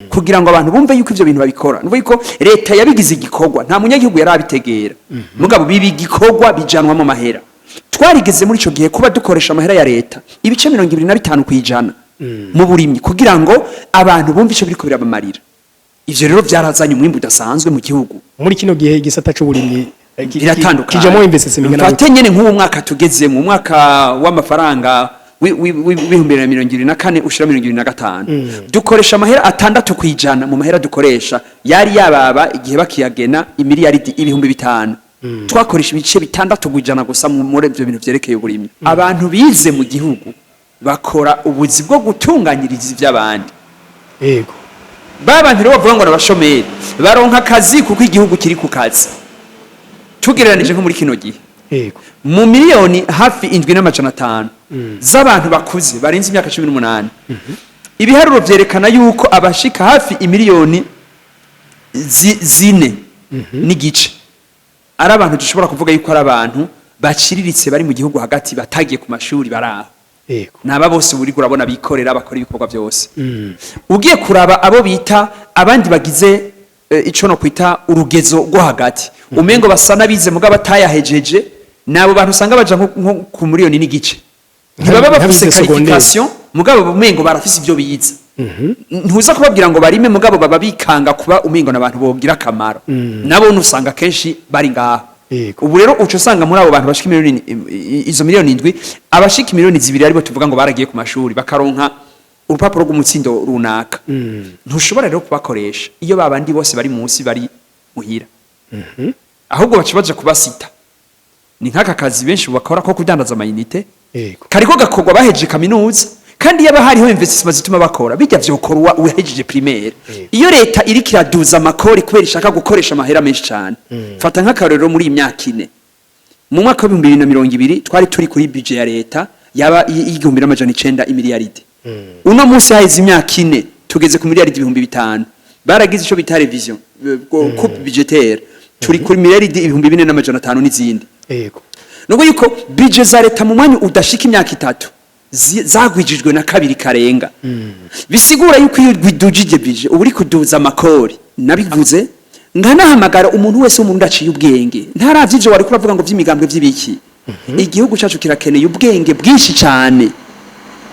kugira ngo abantu bumve yuko ivyo bintu babikora nuvuga ko leta yabigize igikorwa nta munyagihugu yarabitegera mugabo bibi igikorwa bijanwa mu mahera twarigeze muri ico gihe kuba dukoresha amahera ya leta ibice 25 kwijana mu burimyi kugira ngo abantu bumve ico biriko birabamarira ivyo rero vyarazanye umwimbu udasanzwe mu gihugu muri kino gihe igisata c'uburimyi biratandukanye kijamo investment ingana fatenyene nk'uwo mwaka tugeze mu mwaka w'amafaranga w'ibihumbi 2024 ushira 2025 dukoresha amahera 6 kwijana mu mahera dukoresha yari yababa igihe bakiyagena imiliyaridi ibihumbi 5 twakoresha ibice 6 kwijana gusa muri ivyo bintu vyerekeye uburimyi abantu bize mu gihugu bakora ubuzi bwo gutunganyiriza ivy'abandi yego babantu rero bavuga ngo nabashomeri baronka akazi kuko igihugu kiri ku kazi tugereranije nko muri kino gihe yego mu miliyoni hafi 7,500 z'abantu bakuze barenze imyaka 18 ibiharuro vyerekana yuko abashika hafi imiliyoni 4 n'igice ari abantu dushobora kuvuga yuko ari abantu baciriritse bari mu gihugu hagati batagiye ku mashuri baraho yego naba bose buri kurabona bikorera bakora ibikorwa byose ugiye kuraba abo bita abandi bagize ico no kwita urugezo rwo hagati umengo basa nabize mugabo atayahejeje nabo bantu usanga baja nko ku miliyoni n'igice ntibaba bafise qualification mugabo umengo barafise ibyo biyiza ntuza kubabwira ngo barime mugabo baba bikanga kuba umengo nabantu bogira akamaro nabo nusanga kenshi bari ngaho ubu rero uco usanga muri abo bantu bashika miliyoni izo miliyoni 7 abashika miliyoni 2 aribo tuvuga ngo baragiye ku mashuri bakaronka urupapuro rw'umutsindo runaka ntushobora rero kubakoresha iyo babandi bose bari munsi bari muhira ahubwo bacibaje kubasita ni nk'aka kazi benshi bakora ko kudandaza amayinite kariko gakorwa baheje kaminuza kandi yaba hariho investment zituma bakora bijya vyokorwa uhejeje primaire iyo leta iri kiraduza amakori kubera ishaka gukoresha amahera menshi cyane fata nk'akarero muri imyaka 4 mu mwaka wa 2020 twari turi kuri budget ya leta yaba 1,900 imiliyaridi uno munsi haize imyaka 4 tugeze ku miliyaridi 5,000 baragize ico bita revision coupe budgetaire turi kuri miliyaridi 4,500 n'izindi yego nuko yuko budget za leta mu mwanya udashika imyaka 3 zagwijijwe na kabiri karenga bisigura yuko iyo gwidujije bije uburi kuduza amakori nabivuze nganahamagara umuntu wese umuntu ndaciye ubwenge ntaravye wari kuravuga ngo vy'imigambwe vy'ibiki igihugu cyacu kirakeneye ubwenge bwinshi cyane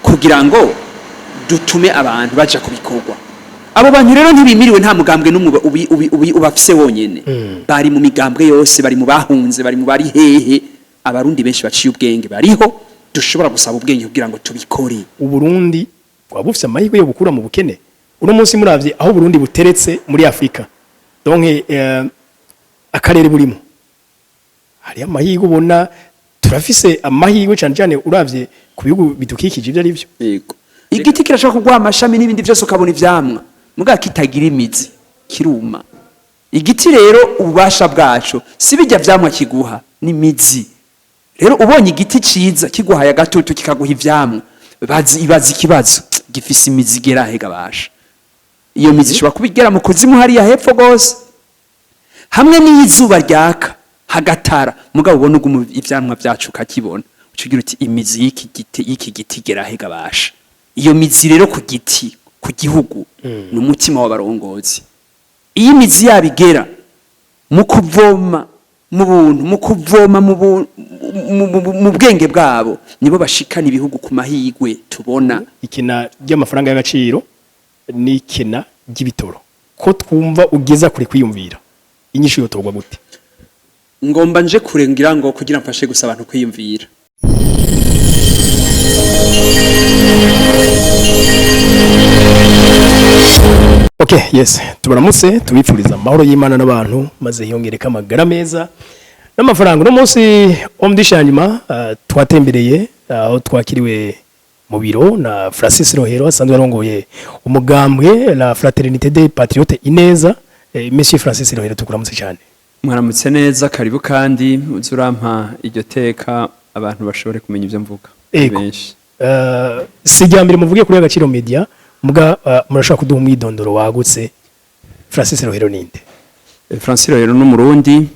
kugira ngo dutume abantu baja kubikorwa abo bantu rero ntibimiriwe nta mugambwe n'umwe ubafise wonyene bari mu migambwe yose bari mu bahunze bari mu bari hehe abarundi benshi baciye ubwenge bariho dushobora gusaba ubwenge kugira ngo tubikore uburundi wabufise amahirwe yo gukura mu bukene uno munsi muravye aho Burundi buteretse muri Afrika donc akarere burimo hari amahirwe ubona turafise amahirwe cyane cyane uravye ku bihugu bidukikije ibyo ari byo yego igiti kirashaka kugwa amashami n'ibindi byose ukabona ivyamwa muga kitagira imizi kiruma igiti rero ubasha bwacu sibijya vyamwa kiguha n'imizi rero ubonye igiti ciza kiguhaye agatutu kikaguha ivyamwa ibazi ikibazo gifise imizi gera hega basha iyo mizi ishobora kubigera mu kuzimu hari ya hepfo gose hamwe n'izuba ryaka hagatara mugabo ubona ugumu ivyamwa byacu kakibona ucugira uti imizi y'iki giti gera hega basha iyo mizi rero ku giti ku gihugu n'umutima w'abarongozi iyi mizi yabigera mu kuvoma mu buntu mu kuvoma mu bwenge bwabo nibo bashikana ibihugu ku mahigwe tubona ikina ry'amafaranga y'agaciro n'ikina ry'ibitoro ko twumva ugeza kuri kwiyumvira inyishu yotorwa gute ngomba nje kurengira ngo kugira mfashe gusa abantu kwiyumvira Okay, yes. Tubaramutse tubipfuriza amahoro y'Imana n'abantu maze hiyongereka amagara meza n'amafaranga. No munsi omdishanyuma twatembereye aho twakiriwe mu biro na F.Rohero asanzwe arongoye umugambwe la Fraternité des Patriotes Ineza. Monsieur F.Rohero tukuramutse cyane. Mwaramutse neza karibu kandi uzurampa iryo teka abantu bashobore kumenya ivyo mvuga benshi. Sijyambere muvuge kuri Agaciro Media muga murashaka kuduha umwidondoro wagutse. F.Rohero ninde? F.Rohero n'umurundi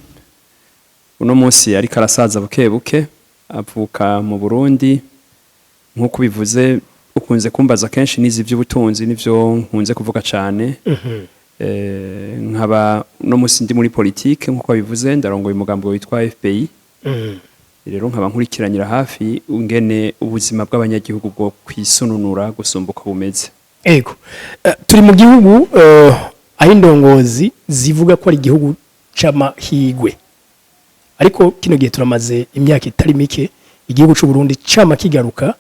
uno munsi ari karasaza buke buke avuka mu Burundi nkuko bivuze ukunze kumbaza kenshi nizi by'ubutunzi nivyo nkunze kuvuga cyane nkaba no musi ndi muri politique nkuko bivuze ndarongoye umugambi witwa FPI rero nkaba nkurikiranira hafi ungene ubuzima bw'abanyagihugu bwo kwisununura gusumbuka bumeze ego turi mu gihugu aho indongozi zivuga ko ari igihugu c'amahigwe ariko kino gihe turamaze imyaka itari mike igihugu c'u Burundi cama kigaruka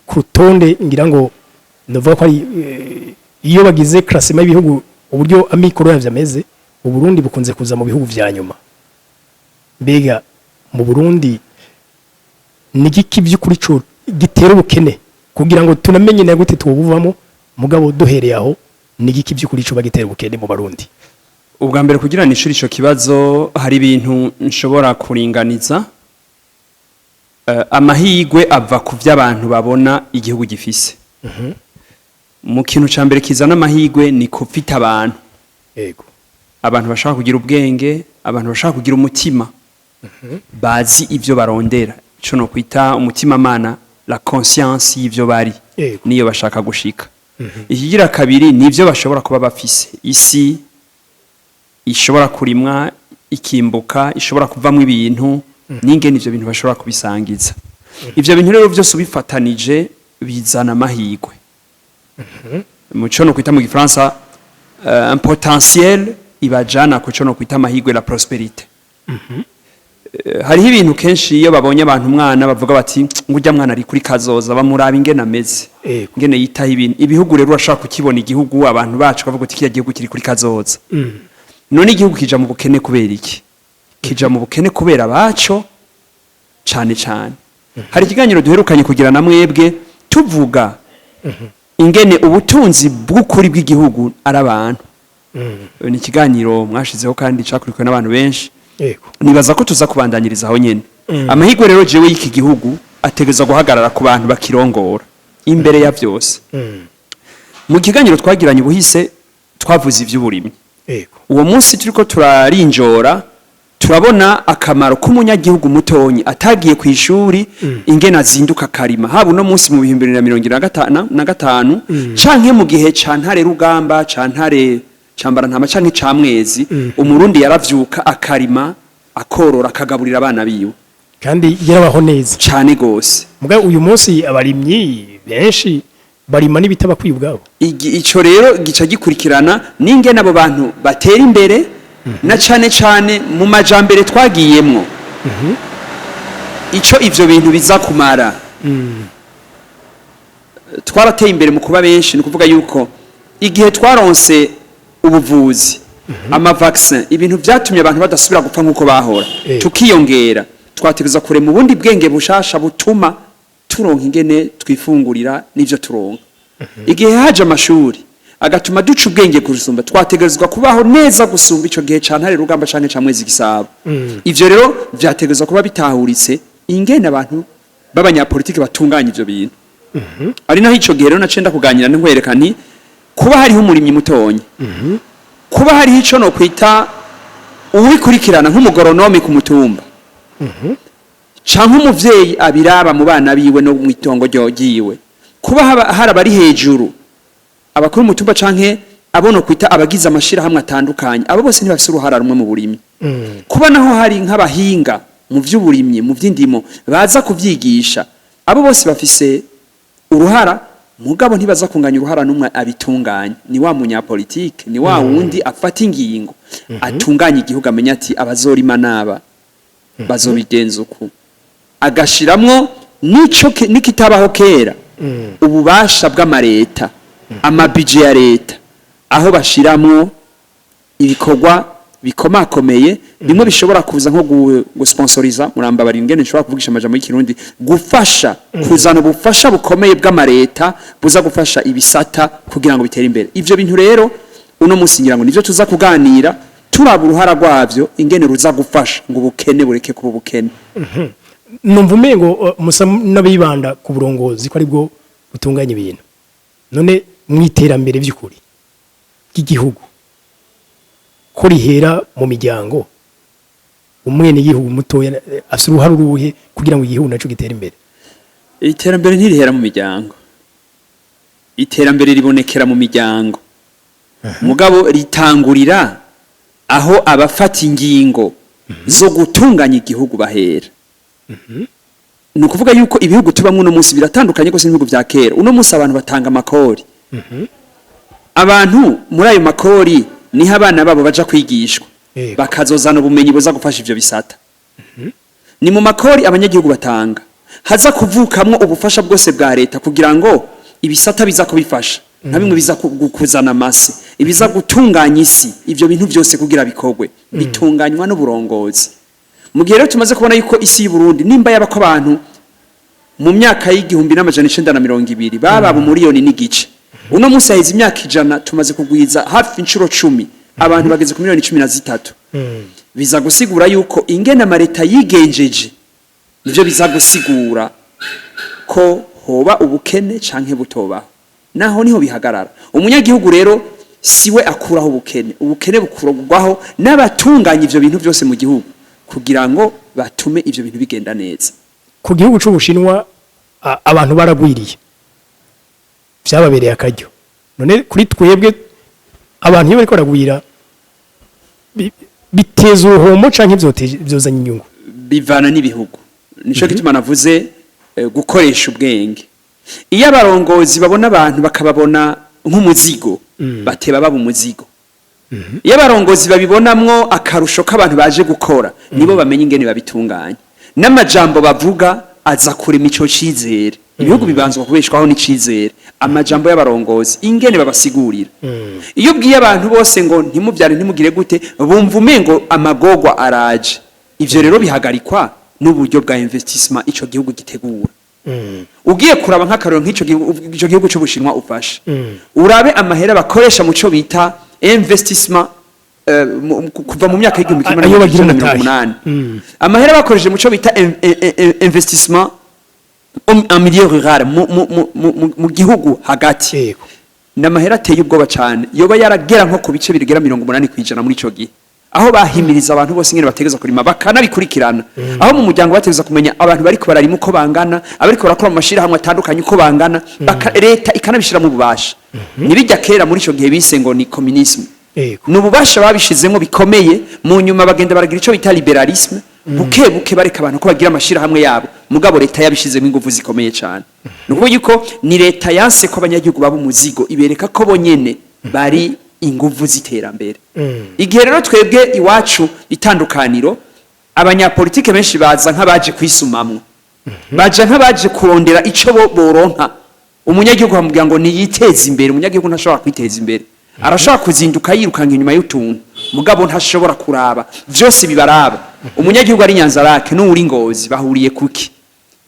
ku rutonde ngira ngo ndavuga ko ari iyo bagize classement y'ibihugu uburyo amikoro yavyo ameze u Burundi bukunze kuza mu bihugu vya nyuma mbega mu Burundi nigiki by'ukuri cyo gitera ubukene kugira ngo tunamenye na gute twubuvamo mugabo duhereye aho nigiki by'ukuri cyo bagitera ubukene mu Barundi ubwa mbere kugira nishuri ico kibazo hari ibintu nshobora kuringaniza amahigwe ava ku vy'abantu babona igihugu gifise mu kintu ca mbere kizana amahigwe ni kufita abantu yego abantu bashaka kugira ubwenge abantu bashaka kugira umutima bazi ivyo barondera ico no kwita umutima mana la conscience y'ivyo bari niyo bashaka gushika ikigira kabiri nivyo bashobora kuba bafise isi ishobora kurimwa ikimbuka ishobora kuvamwe ibintu n'ingene ivyo bintu bashobora kubisangiza ivyo bintu rero byose ubifatanije bizana amahigwe muco no kwita mu gifaransa un potentiel ibajana ku cyo no kwita amahigwe la prosperité hariho ibintu kenshi iyo babonye abantu umwana bavuga bati ngujya mwana ari kuri kazoza bamuraba ingene ameze ingene yitaho ibintu ibihugu rero urashaka kukibona igihugu abantu bacu bavuga ati kiya gihugu kiri kuri kazoza none igihugu kija mu bukene kubera iki kija mu bukene kubera baco cane cane hari ikiganiro duherukanye kugira na mwebwe tuvuga ingene ubutunzi bw'ukuri bw'igihugu ari abantu ni ikiganiro mwashizeho kandi cakurikiwe n'abantu benshi nibaza ko tuza kubandanyiriza aho nyene amahigwe rero jewe y'iki gihugu ategeza guhagarara ku bantu bakirongora imbere ya vyose mu kiganiro twagiranye ubuhise twavuze ivy'uburimyi uwo munsi turiko turarinjora turabona akamaro k'umunyagihugu mutonyi atagiye ku ishuri ingene azinduka karima haba no munsi mu 2025 canke mu gihe cantare rugamba cantare cambara ntama canke camwezi umurundi yaravyuka akarima akorora akagaburira abana biwe kandi yarabaho neza cane gose muga uyu munsi abarimyi benshi barima n'ibitaba kwibwabo ico rero gica gikurikirana n'ingene abo bantu batera imbere na cane cane mu majambere twagiyemwo ico ivyo bintu biza kumara twarateye imbere mu kuba benshi ni kuvuga yuko igihe twaronse ubuvuzi amavaccin ibintu vyatumye abantu badasubira gupfa nkuko bahora tukiyongera twategeza kure mu bundi bwenge bushasha butuma turonka ingene twifungurira n'ivyo turonka igihe haje amashuri agatuma duca ubwenge kurusumba twategerezwa kubaho neza gusumba ico gihe cantare rugamba canke camwezi gisabo ivyo rero vyategerezwa kuba bitahuritse ingene abantu b'abanyapolitike batunganya ivyo bintu ari naho ico gihe rero nacenda kuganira n'nkwereka nti kuba hariho umurimyi mutonyi kuba hariho ico no kwita uwikurikirana nk'umugoronome ku mutumba canke umuvyeyi abiraba mu bana biwe no mwitongo ryogiwe kuba haraba ari hejuru abakuru mutumba canke abono kwita abagize amashira hamwe atandukanye abo bose ntibafise uruhara rumwe mu burimyi kuba naho hari nk'abahinga mu vy'uburimyi mu vy'indimo baza kuvyigisha abo bose bafise uruhara mugabo ntibaza kunganya uruhara numwe abitunganya ni wa munyapolitike ni wa wundi afata ingingo atunganya igihugu amenya ati abazorima naba bazobigenza uku agashiramwo nico nikitabaho kera ububasha bw'amareta amabije ya leta aho bashiramwo ibikorwa bikomakomeye bimwe bishobora kuza nko gusponsoriza muramba bari ingene nshobora kuvugisha amajambo y'ikirundi gufasha kuzana ubufasha bukomeye bw'amareta buza gufasha ibisata kugira ngo bitere imbere ivyo bintu rero uno munsi ngira ngo nivyo tuza kuganira turaba uruhara rwavyo ingene ruza gufasha ngo ubukene bureke kuba ubukene numva umengo musa n'abibanda ku burongozi ko ari bwo butunganya ibintu none mwiterambere by'ukuri ry'igihugu ko rihera mu miryango umwene y'igihugu mutoya afite uruhare uruhe kugira ngo igihugu naco gitere imbere iterambere ntirihera mu miryango iterambere ribonekera mu miryango mugabo ritangurira aho abafata ingingo zo gutunganya igihugu bahera ni ukuvuga yuko ibihugu tubamwe uno munsi biratandukanye gose n'ibihugu vya kera uno munsi abantu batanga amakori abantu muri ayo makori niho abana babo baja kwigishwa bakazozana ubumenyi buza gufasha ivyo bisata ni mu makori abanyagihugu batanga haza kuvukamwo ubufasha bwose bwa leta kugira ngo ibisata biza kubifasha nka bimwe biza kuzana amase ibiza gutunganya isi ivyo bintu byose kugira bikogwe bitunganywa n'uburongozi mu gihe rero tumaze kubona yuko isi y'u Burundi nimba yabako abantu mu myaka y'igihumbi n'amajana 920 baba mu miliyoni n'igice uno munsi haheze imyaka 100 tumaze kugwiza hafi inshuro 10 abantu bageze ku miliyoni 13 biza gusigura yuko ingene amareta yigenjeje nivyo biza gusigura ko hoba ubukene canke butoba naho niho bihagarara umunyagihugu rero siwe akuraho ubukene bukurwaho n'abatunganya ivyo bintu byose mu gihugu kugira ngo batume ivyo bintu bigenda neza ku gihugu c'Ubushinwa abantu baragwiriye vyababereye akaryo none kuri twebwe abantu iyo bariko baragwira biteza uruhomo canke vyozanye inyungu bivana n'ibihugu nico gituma navuze gukoresha ubwenge iyo abarongozi babona abantu bakababona nk'umuzigo bateba baba umuzigo iyo abarongozi babibonamwo akarusho k'abantu baje gukora nibo bamenye ingene babitunganya n'amajambo bavuga aza kurema ico cizere ibihugu bibanzwa kubeshwaho n'icizere amajambo y'abarongozi ingene babasigurira iyo bwiye abantu bose ngo ntimuvyare ntimugire gute bumva umengo amagogwa araje ivyo rero bihagarikwa n'uburyo bwa investissement ico gihugu gitegura ugiye kuraba nk'akarero nk'ico gihugu c'Ubushinwa ufashe urabe amahera bakoresha mu cyo bita investissement kuva mu myaka y'igihumbi kimwe n'amajana 1980 amahera bakoresheje mu cyo bita investissement en milieu rural mu gihugu hagati n'amahera ateye ubwoba cyane yoba yaragera nko ku bice birigera 80% muri ico gihe aho bahimiriza abantu bose ingene bategeza kurima bakanabikurikirana aho mu muryango bategeza kumenya abantu bariko bararima uko bangana abariko barakora mu mashira hamwe atandukanye uko bangana leta ikanabishira mu bubasha nibijya kera muri ico gihe bise ngo ni communisme n'ububasha babishizemo bikomeye mu nyuma bagenda baragira ico bita liberalisme buke bareka abantu ko bagira amashira hamwe yabo mugabo leta yabishizemo ingufu zikomeye cyane nuko yuko ni leta yanse ko abanyagihugu baba umuzigo ibereka ko bonyene bari ingufu ziterambere igihe rero twebwe iwacu itandukaniro abanyapolitike benshi baza nk'abaje kwisumamwe baje nk'abaje kurondera ico boronka umunyagihugu bamubwira ngo ni yiteze imbere umunyagihugu ntashobora kwiteza imbere arashobora kuzinduka yirukanga inyuma y'utuntu mugabo ntashobora kuraba byose bibaraba umunyagihugu ari Nyanzarake n'uri Ngozi bahuriye kuki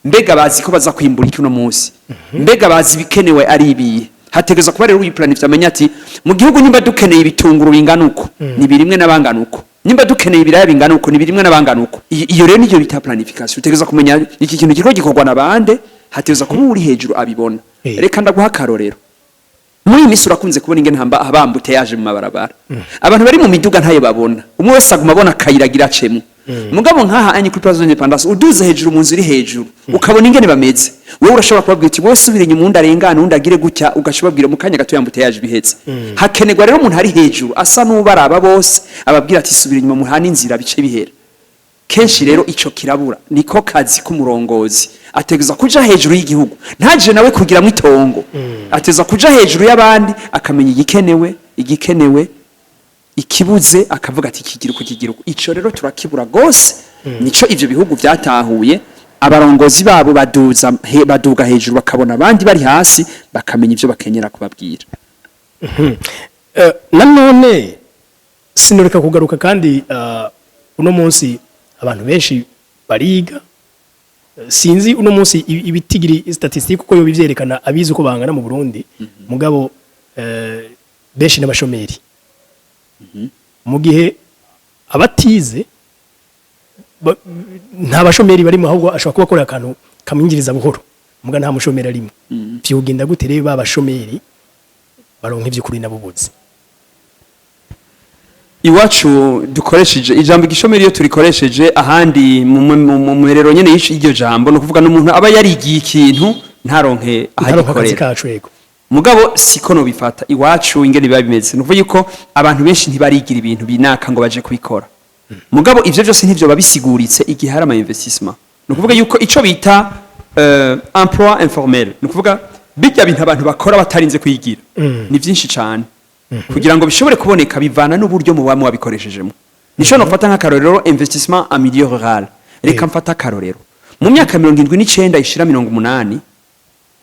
mbega bazi ko baza kwimbura iki no munsi mbega bazi bikenewe ari ibiye hategeza kuba rero uyiplanif amenya ati mu gihugu nimba dukeneye ibitunguru bingana uko ni birimwe nabangana uko nimba dukeneye ibiraya bingana uko ni birimwe nabangana uko iyo rero niyo bita planification utegeza kumenya iki kintu kiriko gikorwa nabande hategeza kuba uri hejuru abibona reka ndaguha karorero muri imisi urakunze kubona ingene abambute yaje mu mabarabara abantu bari mu miduga ntaye babona umwe wese aguma abona kayiragira cemu mugabo nkaha anyi kuri Place de l'Independance uduze hejuru mu nzu iri hejuru ukabona ingene bameze wowe urashobora kubabwira ati wowe subire inyuma undi arengana undi agire gutya ugashobabwira mu kanya gato yambute yaje bihetse hakenegwa rero umuntu ari hejuru asa n'ubaraba bose ababwira ati subire inyuma muhana inzira bice bihera kenshi rero ico kirabura niko kazi k'umurongozi ategeza kuja hejuru y'igihugu ntaje nawe kugira mu itongo ateza kuja hejuru y'abandi akamenya igikenewe ikibuze akavuga ati kigiruko ico rero turakibura gose nico ivyo bihugu vyatahuye abarongozi babo baduga hejuru bakabona abandi bari hasi bakamenya ivyo bakenyera kubabwira nanone sinoreka kugaruka kandi uno munsi abantu benshi bariga sinzi uno munsi ibitigiri statistique uko yo bivyerekana abizi uko bangana mu Burundi mugabo benshi n'abashomeri mu gihe abatize nta bashomeri barimo ahubwo ashobora kuba akora akantu kamwinjiriza buhoro muga nta mushomeri arimo vyogenda gute rero babashomeri baronka ivy'ukuri nabubuzi iwacu dukoresheje ijambo igishomeri iyo turikoresheje ahandi mu mwerero nyene y'iryo jambo no kuvuga n'umuntu aba yarigiye ikintu ntaronke ahagikorera mugabo siko no bifata iwacu ingene biba bimeze nuvuga yuko abantu benshi ntibarigira ibintu binaka ngo baje kubikora mugabo ivyo byose ntivyo babisiguritse igihe hari ama investissement nukuvuga yuko ico bita emploi informel nukuvuga bijya bintu abantu bakora batarinze kwigira ni byinshi cyane kugira ngo bishobore kuboneka bivana n'uburyo mu bamwe wabikoreshejemo nico no fata nk'akarorero investissement en milieu rural reka mfata akarorero mu myaka 79 ishira 80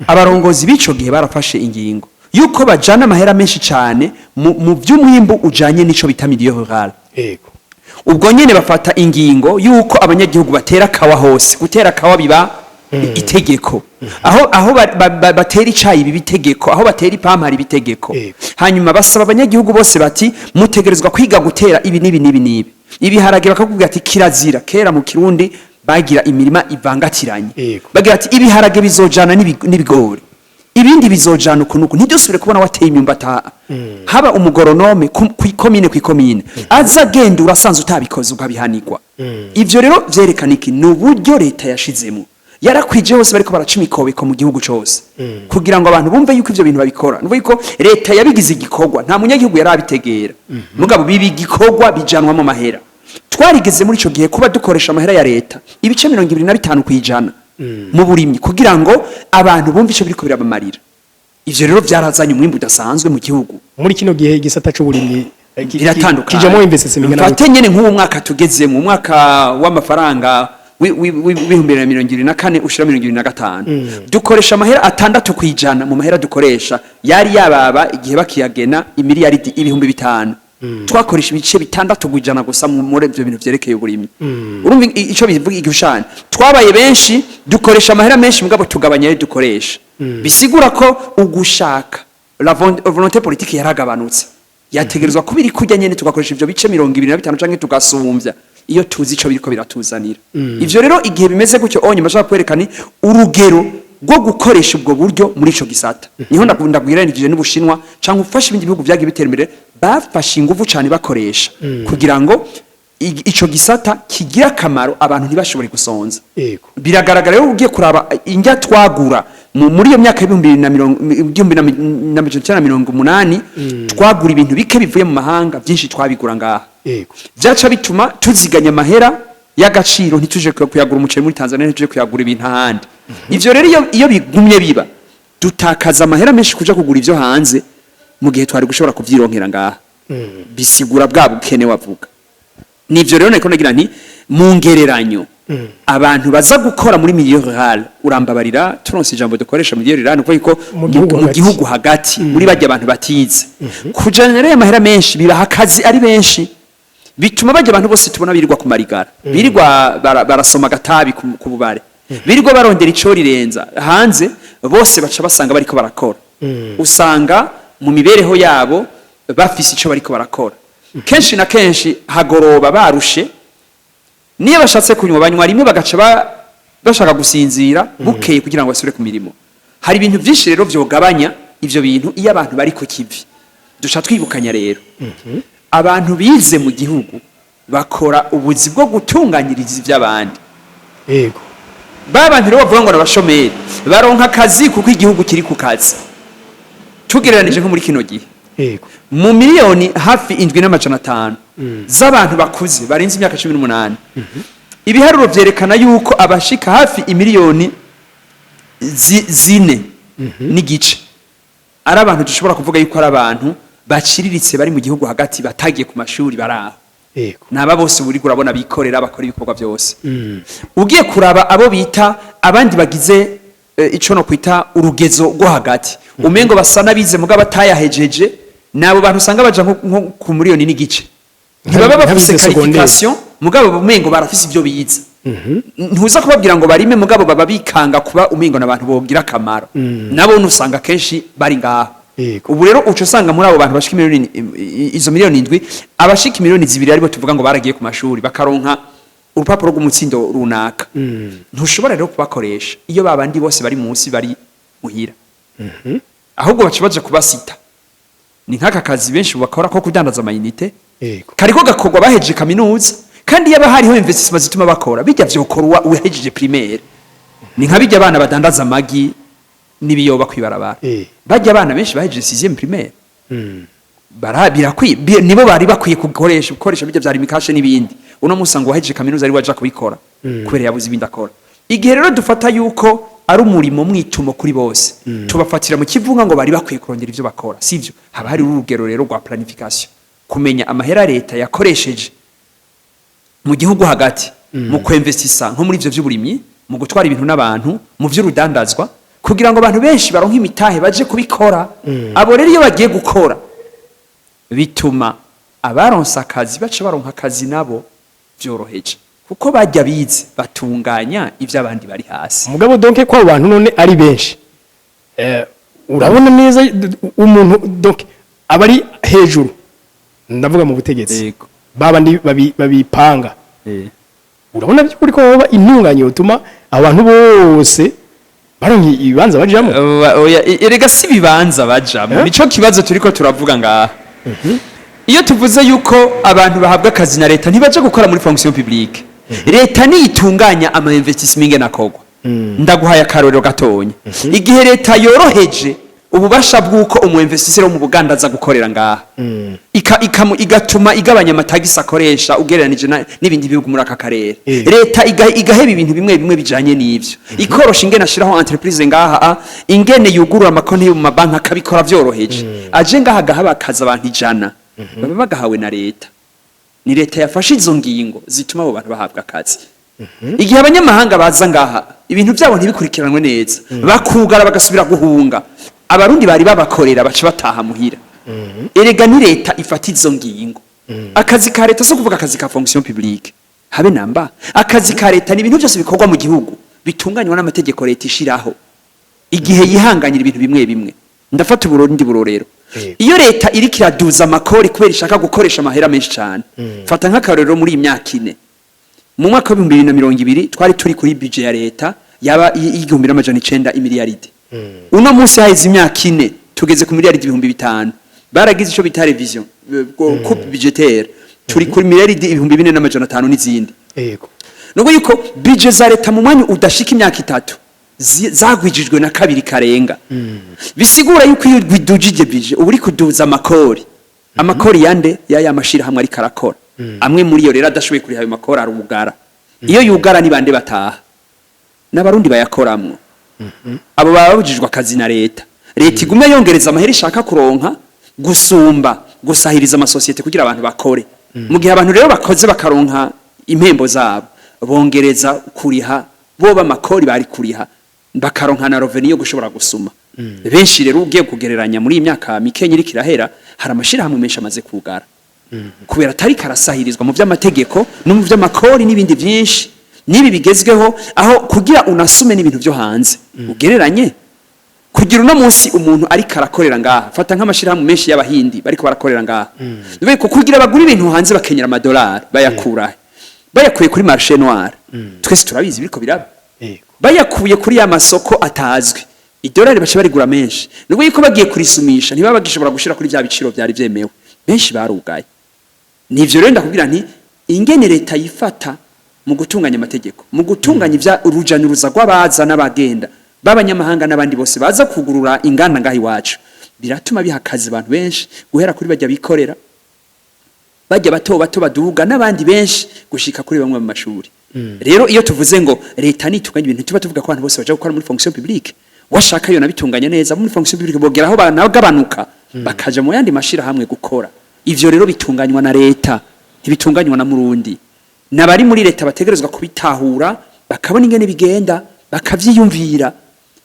abarongozi bico gihe barafashe ingingo yuko bajana amahera menshi cyane mu by'umwimbo ujanye nico bita milieu rural yego ubwo nyene bafata ingingo yuko abanyagihugu batera kawa hose gutera kawa biba itegeko aho batera icayi bitegeko aho batera ipampari bitegeko hanyuma basaba abanyagihugu bose bati mutegerezwa kwiga gutera ibi nibi ibiharage bakakubwira ati kirazira kera mu Kirundi bagira imirima ivangatiranye bagira ati ibiharage bizojana n'ibigori ibindi bizojana ukunuku ntidusubire kubona wateye imyumbata haba umugoronome kw'ikomine aza genda urasanzwe utabikoze ugabihanirwa ivyo rero vyerekana iki n'uburyo leta yashizemo yarakwije hose bariko baraca imikobeko mu gihugu cyose kugira ngo abantu bumve yuko ivyo bintu babikora nuvuga yuko leta yabigize igikorwa nta munyagihugu yarabitegera mugabo bibi igikorwa bijanwa mu mahera twarigeze muri ico gihe kuba dukoresha amahera ya leta ibice 25 kwijana mu burimyi kugira ngo abantu bumve ico biriko birabamarira ivyo rero vyarazanye umwimbu udasanzwe mu gihugu muri kino gihe igisata c'uburimyi biratandukanye kijamo investment mfate nyene nk'uwo mwaka tugeze mu mwaka w'amafaranga w'ibihumbi 2024 ushira 2025 dukoresha amahera 6 kwijana mu mahera dukoresha yari yababa igihe bakiyagena imiliyaridi ibihumbi 5 twakoresha ibice 6 kwijana gusa muri ivyo bintu vyerekeye uburimyi urumva ico bivuga igishana twabaye benshi dukoresha amahera menshi mugabo tugabanya yo dukoresha bisigura ko ugushaka la volonté politique yaragabanutse yategerezwa kubiri kujya nyene tugakoresha ivyo bice 25 canke tugasumvya iyo tuzi ico biriko biratuzanira ivyo rero igihe bimeze gutyo onye mashaka kwerekana urugero rwo gukoresha ubwo buryo muri ico gisata niho ndakunda guhiranije n'Ubushinwa canke ufasha ibindi bihugu byagiye bitera imbere bafashe ingufu cyane bakoresha kugira ngo ico gisata kigira akamaro abantu ntibashobore gusonza biragaragara rero ugiye kuraba injya twagura muri iyo myaka y'1980 twagura ibintu bike bivuye mu mahanga byinshi twabigura ngaha byaca bituma tuziganya amahera y'agaciro ntituje kuyagura umuceri muri Tanzania ntituje kuyagura ibintu ahandi ivyo rero iyo bigumye biba dutakaza amahera menshi kuja kugura ivyo hanze mu gihe twari gushobora kuvyironkera ngaha bisigura bwa bukene wavuga nivyo rero niko nagira nti mu ngereranyo abantu baza gukora muri milieu rural urambabarira turonse ijambo dukoresha milieu rural nuko yuko mu gihugu hagati muri bajya abantu batize kujanira amahera menshi bibaha akazi ari benshi bituma bajya abantu bose tubona birirwa ku marigara birirwa barasoma gatabi ku bubare birirwa barondera ico rirenza hanze bose baca basanga bariko barakora usanga mu mibereho yabo bafise ico bariko barakora kenshi na kenshi hagoroba barushe niyo bashatse kunywa banywa rimwe bagaca bashaka gusinzira bukeye kugira ngo basubire ku mirimo hari ibintu byinshi rero vyogabanya ivyo bintu iyo abantu bari ku kivi dusha twibukanya rero abantu bize mu gihugu bakora ubuzi bwo gutunganyiriza ivy'abandi yego babantu rero bavuga ngo nabashomeri baronka akazi kuko igihugu kiri ku kazi tugereranije nko muri kino gihe yego mu miliyoni hafi 7,500 z'abantu bakuze barenze imyaka 18 ibiharuro vyerekana yuko abashika hafi imiliyoni 4 n'igice ari abantu dushobora kuvuga yuko ari abantu baciriritse bari mu gihugu hagati batagiye ku mashuri baraho yego naba bose buri urabona bikorera bakora ibikorwa byose ugiye kuraba abo bita abandi bagize ico no kwita urugezo rwo hagati umengo basana bize mugabo atayahejeje nabo bantu usanga baja nko ku miliyoni n'igice ntibaba bafise qualification mugabo umengo barafise ibyo biyiza ntuza kubabwira ngo barime mugabo baba bikanga kuba umengo nabantu bogira akamaro nabo nusanga kenshi bari ngaho ubu rero uco usanga muri abo bantu bashika miliyoni izo miliyoni 7 abashika miliyoni 2 aribo tuvuga ngo baragiye ku mashuri bakaronka urupapuro rw'umutsindo runaka ntushobora rero kubakoresha iyo babandi bose bari munsi bari muhira ahubwo bacibaje kubasita ni nk'aka kazi benshi bakora ko kudandaza amayinite kariko gakorwa bahejeje kaminuza kandi yaba hariho investissement zituma bakora bijya vyokora uhejeje primaire ni nka bijya abana badandaza amagi nibiyoba kwibarabara bajya abana benshi baheje 6e primaire nibo bari bakwiye gukoresha bijya bya rimikashe n'ibindi uno musango waheje kaminuza ari waje kubikora kubera yabuze ibindi akora igihe rero dufata yuko ari umurimo mwitumo kuri bose tubafatira mu kivunga ngo bari bakwiye kurongera ivyo bakora sivyo haba hari urugero rero rwa planification kumenya amahera leta yakoresheje mu gihugu hagati mu kwinvestisa nko muri ivyo vy'uburimyi mu gutwara ibintu n'abantu mu vy'urudandazwa kugira ngo abantu benshi baronke imitahe baje kubikora abo rero iyo bagiye gukora bituma abaronsa akazi baca baronka akazi nabo vyoroheje kuko bajya bize batunganya ivyo abandi bari hasi mugabo donc ko abantu none ari benshi urabona neza umuntu donc abari hejuru ndavuga mu butegetsi babandi babipanga urabona by'ukuri ko baba intunganye utuma abantu bose baronki ibibanza bajamo erega si bibanza bajamo nico kibazo turiko turavuga ngaha iyo tuvuze yuko abantu bahabwa akazi na leta ntibaje gukora muri fonction publique leta niyitunganya ama investissement nakogwa ndaguhaye akarorero gatonya igihe leta yoroheje ububasha bw'uko umuinvestisseur mu Buganda aza gukorera ngaha igatuma igabanya amatagisi akoresha ugereranije n'ibindi bihugu muri aka karere leta igaheba ibintu bimwe bijanye n'ivyo ikorosha ingene ashiraho entreprise ngaha ingene yugurura amakonti mu mabanki akabikora vyoroheje aje ngaha gahaba akaza abantu 100 baba bagahawe na leta ni leta yafashe izo ngingo zituma abo bantu bahabwa akazi igihe abanyamahanga baza ngaha ibintu byabo ntibikurikiranwe neza bakugara bagasubira guhunga abarundi bari babakorera baca bataha muhira erega ni leta ifata izo ngingo akazi ka leta so kuvuga akazi ka fonction publique habe namba akazi ka leta ni ibintu byose bikorwa mu gihugu bitunganywa n'amategeko leta ishiraho igihe yihanganyira ibintu bimwe ndafata uburundi burorero iyo leta iri kiraduza amakori kubera ishaka gukoresha amahera menshi cyane fata nk'akarorero muri imyaka 4 mu mwaka wa 2020 twari turi kuri budget ya leta yaba 1900 imiliyaridi uno munsi haize imyaka 4 tugeze ku miliyaridi 500 baragize ico bita revision coupe budgetaire turi kuri miliyaridi 2450 n'izindi yego nuko yuko budget za leta mu mwanya udashika imyaka 3 zagwijijwe na kabiri karenga bisigura yuko iyo gwidujije budget uburi kuduza amakori yande ya mashira hamwe ari karakora amwe muri yo rero adashoboye kuri hayo makori arugara iyo yugara ni bande bataha n'abarundi bayakoramwo abo babujijwe akazi na leta igume yongereza amahera ishaka kuronka gusumba gusahiriza amasosiyete kugira abantu bakore mu gihe abantu rero bakoze bakaronka impembo zabo bongereza kuriha boba makori bari kuriha bakaronka na revenue yo gushobora gusuma benshi rero ugiye kugereranya muri imyaka mikenye iri kirahera hari amashira hamwe menshi amaze kugara kubera atari karasahirizwa mu vy'amategeko no mu vy'amakori n'ibindi byinshi nibi bigezweho aho kugira unasume n'ibintu byo hanze ugereranye kugira uno munsi umuntu ari karakorera ngaha fata nk'amashira hamwe menshi y'abahindi bariko barakorera ngaha bibe ko kugira bagura ibintu hanze bakenyera amadolari bayakura bayakuye kuri marché noir twese turabizi biriko biraba bayakuye kuri ya masoko atazwi idolari bace barigura menshi nubwo yuko bagiye kurisumisha ntibaba bagishobora gushira kuri bya biciro byari byemewe benshi barugaye nivyo rero ndakubwira nti ingene leta yifata mu gutunganya amategeko mu gutunganya ivya urujanuruza rw'abaza n'abagenda b'abanyamahanga n'abandi bose baza kugurura inganda ngahi wacu biratuma bihakaza abantu benshi guhera kuri bajya bikorera bajya bato baduga n'abandi benshi gushika kuri bamwe mu mashuri rero iyo tuvuze ngo leta nitunganya ibintu tuba tuvuga ko abantu bose baje gukora muri fonction publique washaka yo nabitunganya neza muri fonction publique bogeraho banagabanuka bakaja mu yandi mashira hamwe gukora ivyo rero bitunganywa na leta ntibitunganywa na murundi nabari muri leta bategerezwa kubitahura bakabona ingene bigenda bakavyiyumvira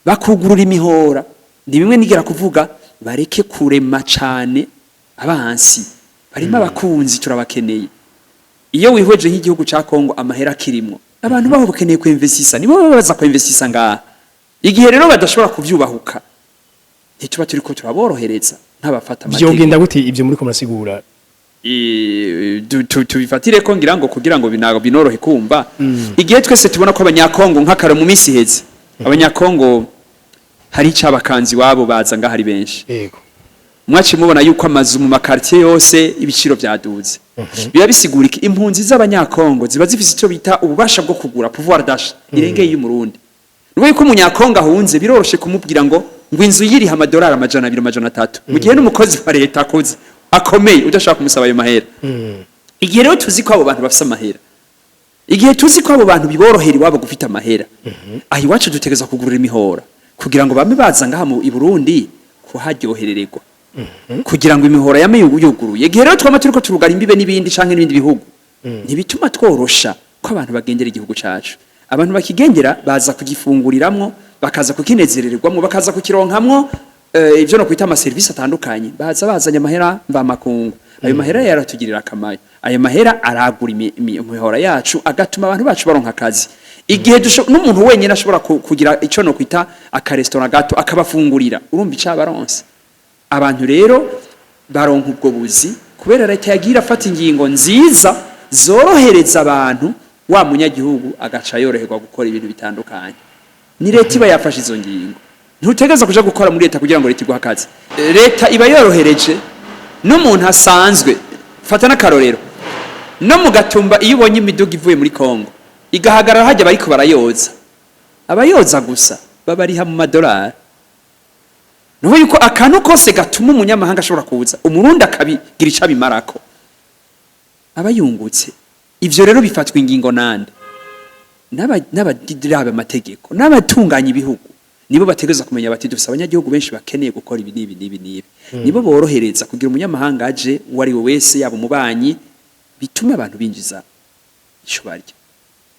bakugurura imihora ni bimwe nigera kuvuga bareke kurema cyane abansi barimo abakunzi turabakeneye iyo wihweje nk'igihugu ca Kongo amahera kirimo abantu baho bakeneye ku investisa nibo baza ku investisa ngaha igihe rero badashobora kuvyubahuka ntituba turiko turaborohereza nk'abafata amategeko vyogenda gute ivyo muri ko murasigura tubifatire ko ngira ngo kugira ngo binorohe kumva igihe twese tubona ko abanyakongo nk'akaro mu misi heze abanyakongo hari icabakanzi wabo baza ngaho ari benshi yego mwaci mubona yuko amazu mu makartier yose ibiciro byaduze biba bisigura iki impunzi z'abanyakongo ziba zifise ico bita ububasha bwo kugura pouvoir d'achat irengeye y'umurundi Nuko yuko umunyakonga ahunze biroroshe kumubwira ngo inzu yiri $200 amajana 300 mu gihe n'umukozi wa leta akoze akomeye udashaka kumusaba ayo mahera. Igihe rero tuzi ko abo bantu bafite amahera, igihe tuzi ko abo bantu biborohera iwabo gufita amahera, aho iwacu dutegeza kugurira imihora kugira ngo bame baza ngaha mu Burundi kuharyoherererwa, kugira ngo imihora yame yuguruye. Igihe rero twama turiko turugara imbibe n'ibindi canke n'ibindi bihugu, ntibituma tworosha ko abantu bagendera igihugu cacu. Abantu bakigendera baza kugifunguriramwo, bakaza kukinezerererwamwo, bakaza kukironkamwo ivyo no kwita ama service atandukanye, baza bazanya amahera mva makungu. Ayo mahera yaratugirira akamaro, ayo mahera aragura imihora yacu agatuma abantu bacu baronka akazi. Igihe n'umuntu wenyine ashobora kugira ico no kwita akarestaurant gato akabafungurira, urumva icabaronse. Abantu rero baronka ubwo buzi kubera leta yagira afata ingingo nziza zorohereza abantu, wa munyagihugu agaca yoroherwa gukora ibintu bitandukanye. Ni leta iba yafashe izo ngingo, ntutegeza kuja gukora muri leta kugira ngo leta iguha akazi. Leta iba yorohereje n'umuntu asanzwe. Fata n'akarorero, no mu Gatumba iyo ubonye imiduga ivuye muri Kongo igahagarara hajya bariko barayoza, abayoza gusa babariha mu $. Nuko yuko akantu kose gatuma umunyamahanga ashobora kuza umurundi akabigira icabimarako abayungutse. Ivyo rero bifatwa ingingo nande n'abadirabe amategeko n'abatunganya ibihugu, nibo bategeza kumenya bati dufite abanyagihugu benshi bakeneye gukora ibi nibi. Nibo borohereza kugira umunyamahanga aje wari we wese yabo mubanyi, bituma abantu binjiza ico barya.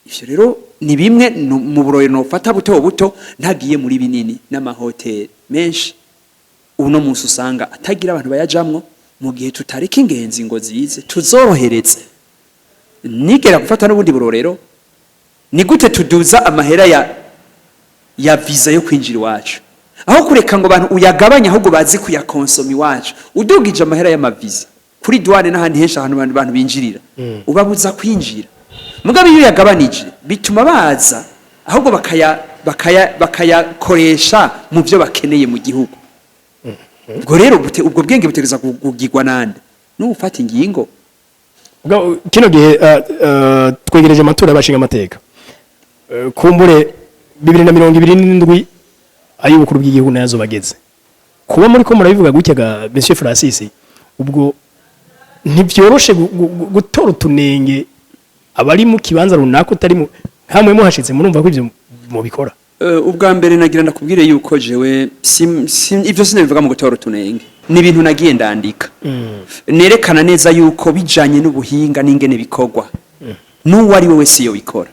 Ivyo rero ni bimwe mu buroye no fata buto ntagiye muri binini n'amahoteli menshi uno munsi usanga atagira abantu bayajamwo. Mu gihe tutareka ingenzi ngo zize tuzoroheretse, nigera gufata n'ubundi burorero, ni gute tuduza amahera ya visa yo kwinjira iwacu, aho kureka ngo abantu uyagabanya ahubwo bazi kuyakonsoma iwacu. Udugije amahera y'amaviza kuri douane n'ahandi henshi ahantu abantu binjirira, ubabuza kwinjira. Mugabe iyo yagabanije bituma baza ahubwo bakayakoresha mu byo bakeneye mu gihugu. Ubwo rero ubwo bwenge butegeza kugirwa nande n'ufata ingingo. Kino gihe twegereje amatora y'abashinga amateka, kumbure 2027 ay'ubukuru bw'igihugu nazo bageze. Kuba muri ko murabivuga gutyaga Monsieur Francis, ubwo ntibyoroshe gutora utunenge abari mu kibanza runaka utari mu hamwe muhashitse murumva ko ivyo mu bikora. Ubwa mbere nagira ndakubwire yuko jewe ivyo sinabivuga mu gutora utunenge, ni ibintu nagiye ndandika nerekana neza yuko bijanye n'ubuhinga n'ingene bikorwa n'uwo ari we wese yo bikora.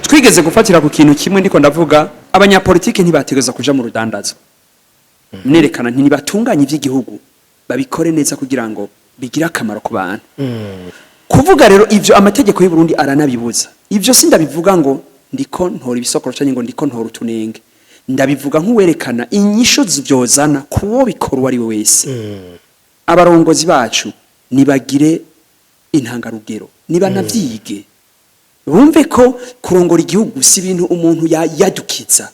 Twigeze gufatira ku kintu kimwe, ndiko ndavuga abanyapolitike ntibategeza kuja mu rudandazo. Nerekana nti nibatunganye ivy'igihugu babikore neza kugira ngo bigira akamaro ku bantu. Kuvuga rero ivyo amategeko y'u Burundi aranabibuza. Ivyo sindabivuga ngo ndiko ntora ibisokoro cyane ngo ndiko ntora utunenge, ndabivuga nk'uwerekana inyisho zivyozana kuwo bikora wari we wese. Abarongozi bacu nibagire intangarugero, nibanavyige, bumve ko kurongora igihugu si ibintu umuntu yadukiza.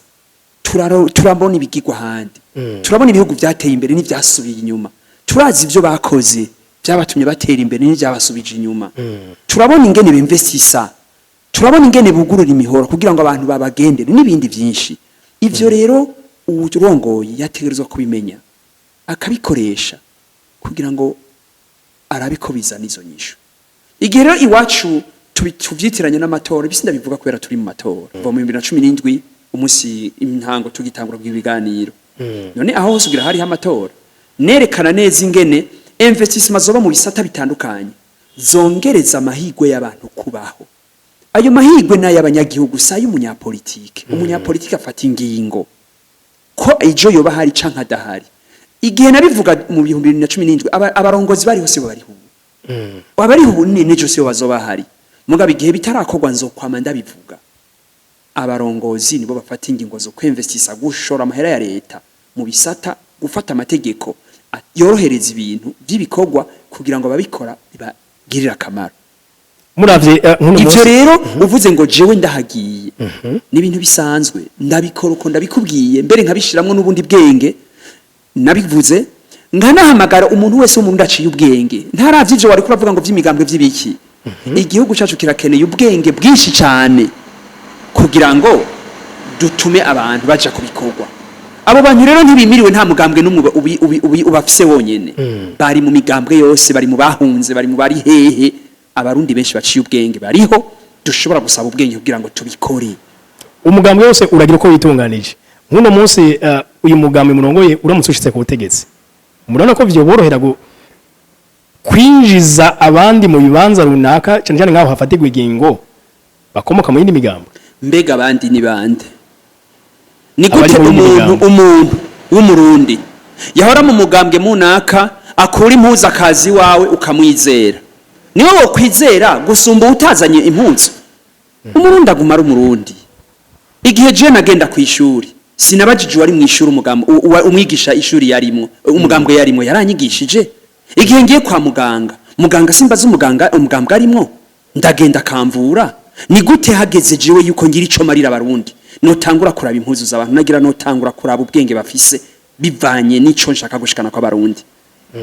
Turabona ibigirwa handi, turabona ibihugu byateye imbere n'ivyasubiye inyuma, turazi ivyo bakoze byabatumye batera imbere n'ivyabasubije inyuma. Turabona ingene bimvestisa, turabona ingene bugurura imihoro kugira ngo abantu babagendere n'ibindi byinshi. Ivyo rero urongoye yategerezwa kubimenya akabikoresha kugira ngo arabiko bizana izo nyisho. Igihe rero iwacu tuvyitiranye n'amatora, bisinda bivuga kubera turi mu matora mu 2017 umusi intango tugitangura bw'ibiganiro. None aho hose ugira hari amatora, nerekana neza ingene investissement zoba mu bisata bitandukanye zongereza amahigwe y'abantu kubaho. Ayo mahigwe na y'abanyagihugu sayo umunyapolitike. Umunyapolitike afata ingingo ko ejo yoba hari canka adahari. Igihe nabivuga mu 2017 abarongozi bari hose bari hubu. Abari hubu nejo se bazoba hari. Mugabe igihe bitarakorwa nzokwama ndabivuga. Abarongozi nibo bafata ingingo zo kwinvestisa gushora amahera ya leta mu bisata, gufata amategeko yorohereza ibintu by'ibikorwa kugira ngo babikora bibagirira akamaro. Muravye ivyo rero uvuze ngo jewe ndahagiye ni ibintu bisanzwe, ndabikora uko ndabikubwiye, mbere nkabishiramwe n'ubundi bwenge nabivuze, nkanahamagara umuntu wese wo mu ndaciye ubwenge. Ntaravye ivyo wari kuravuga ngo vy'imigambwe vy'ibiki. Igihugu cyacu kirakeneye ubwenge bwinshi cyane kugira ngo dutume abantu baja kubikorwa. Abo bantu rero ntibimiriwe nta mugambwe n'umwe ubafise wonyene. Bari mu migambwe yose, bari mu bahunze, bari mu bari hehe. Abarundi benshi baciye ubwenge bariho, dushobora gusaba ubwenge kugira ngo tubikore. Umugambwe wose uragira uko witunganije. Nkuno munsi uyu mugambwe murongoye uramutse ushitse ku butegetsi. Murana ko byo borohera kwinjiza abandi mu bibanza runaka cyane cyane ngaho hafatirwa ingingo bakomoka mu yindi migambo. Mbega abandi ni bande? Ni gute umuntu w'umurundi yahora mu mugambwe munaka akura impuzu Akazi wawe ukamwizera? Niwe wo kwizera gusumba utazanye impuzu. Umurundi agumara umurundi. Igihe je nagenda ku ishuri sinabajije wari mu ishuri umwigisha ishuri yarimo umugambwe yarimo yaranyigishije. Igihe ngiye kwa muganga simbaza umugambwe arimo ndagenda kamvura. Ni gute hageze jewe yuko ngira ico marira abarundi notangura kuraba impuzu z'abantu nagira notangura kuraba ubwenge bafise bivanye n'ico nshaka gushikana kwa barundi.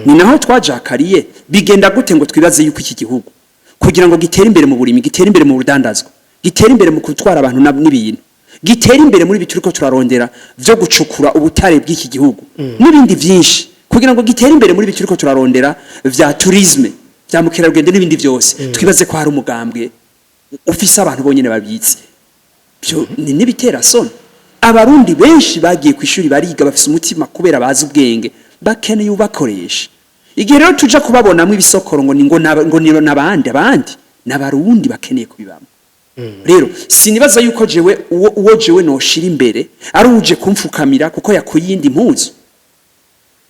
Ni naho twajakariye bigenda gute ngo twibaze yuko iki gihugu kugira ngo gitere imbere mu burimi, gitere imbere mu budandazwa, gitere imbere mu gutwara abantu n'ibintu, gitere imbere muri bituriko turarondera vyo gucukura ubutare bw'iki gihugu n'ibindi vyinshi, kugira ngo gitere imbere muri bituriko turarondera vya tourisme, vya mukerarugendo n'ibindi vyose. Twibaze ko hari umugambwe ufise abantu bonyene babitse. Byo ni nibitera soni. Abarundi benshi bagiye ku ishuri bariga bafise umutima kubera bazi ubwenge, bakeneye ubakoresha. Igihe rero tuja kubabonamwe ibisokoro ngo nabandi n'abarundi bakeneye kubibamo. Rero sinibaza yuko jewe uwo jewe noshira imbere ari uje kumfukamira kuko yakuyindi impuzu.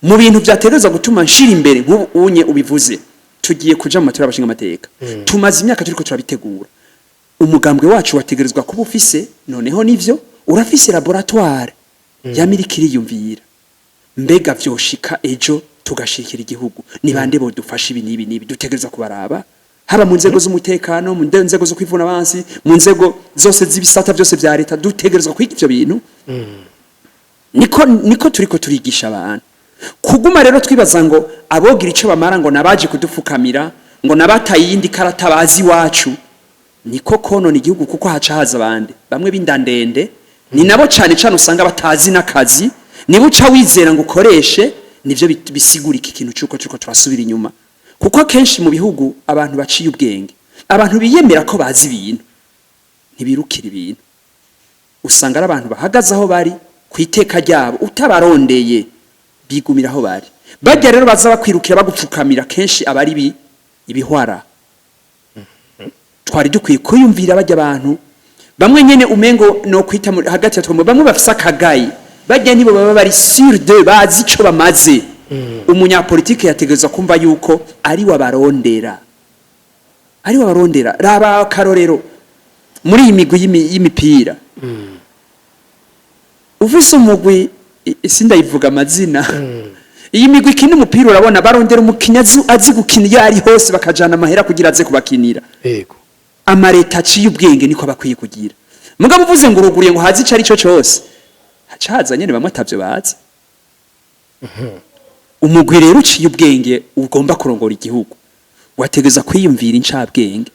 Mu bintu byategereza gutuma nshira imbere nk'ubunye ubivuze, tugiye kuja mu matora y'abashinga amateka. Tumaze imyaka turiko turabitegura. Umugambwe wacu wategerezwa kuba ufise, noneho nivyo urafise laboratoire ya Kiri Ivyiyumviro. Mbega vyoshika ejo tugashikira igihugu, ni bande bo dufasha ibi nibi dutegereza kubaraba, haba mu nzego z'umutekano, mu nzego zo kwivuna abansi, mu nzego zose z'ibisata byose vya leta, dutegerezwa kwiga ivyo bintu. Niko turiko turigisha abantu. Kuguma rero twibaza ngo abogira ico bamara ngo nabaje kudufukamira, ngo nabataye yindi karata bazi wacu. Niko kono ni gihugu kuko haca haza abandi bamwe b'indandende, ni nabo cyane cyane usanga batazi n'akazi, niba uca wizera ngo ukoreshe, nivyo bisigura iki kintu cyuko turasubira inyuma. Kuko kenshi mu bihugu abantu baciye ubwenge, abantu biyemera ko bazi ibintu ntibirukira ibintu, usanga ari abantu bahagaze aho bari kwiteka ryabo, utabarondeye bigumira aho bari. Bajya rero baza bakwirukira bagupfukamira, kenshi abari ibihwara. Twari dukwiye kuyumvira bajya abantu bamwe nyene umengo no kwita hagati ya twomwe, bamwe bafisa kagayi, bajya nibo baba bari sur de bazi ico bamaze. Umunyapolitike yategereza kumva yuko ari wabarondera, raba karorero muri imigwi y'imipira. Ufise umugwi sindayivuga amazina, iyi migwi kino umupira urabona barondera umukinyazi azi gukina yari hose bakajana amahera kugira aze kubakinira. Yego. Amareta aciye ubwenge niko bakwiye kugira. Mugabo uvuze ngo uruguriye ngo hazi cari cyo cyose, hacaza nyene bamwe atavyo bazi. Umugwi rero uciye ubwenge ugomba kurongora igihugu, wategeza kwiyumvira incabwenge.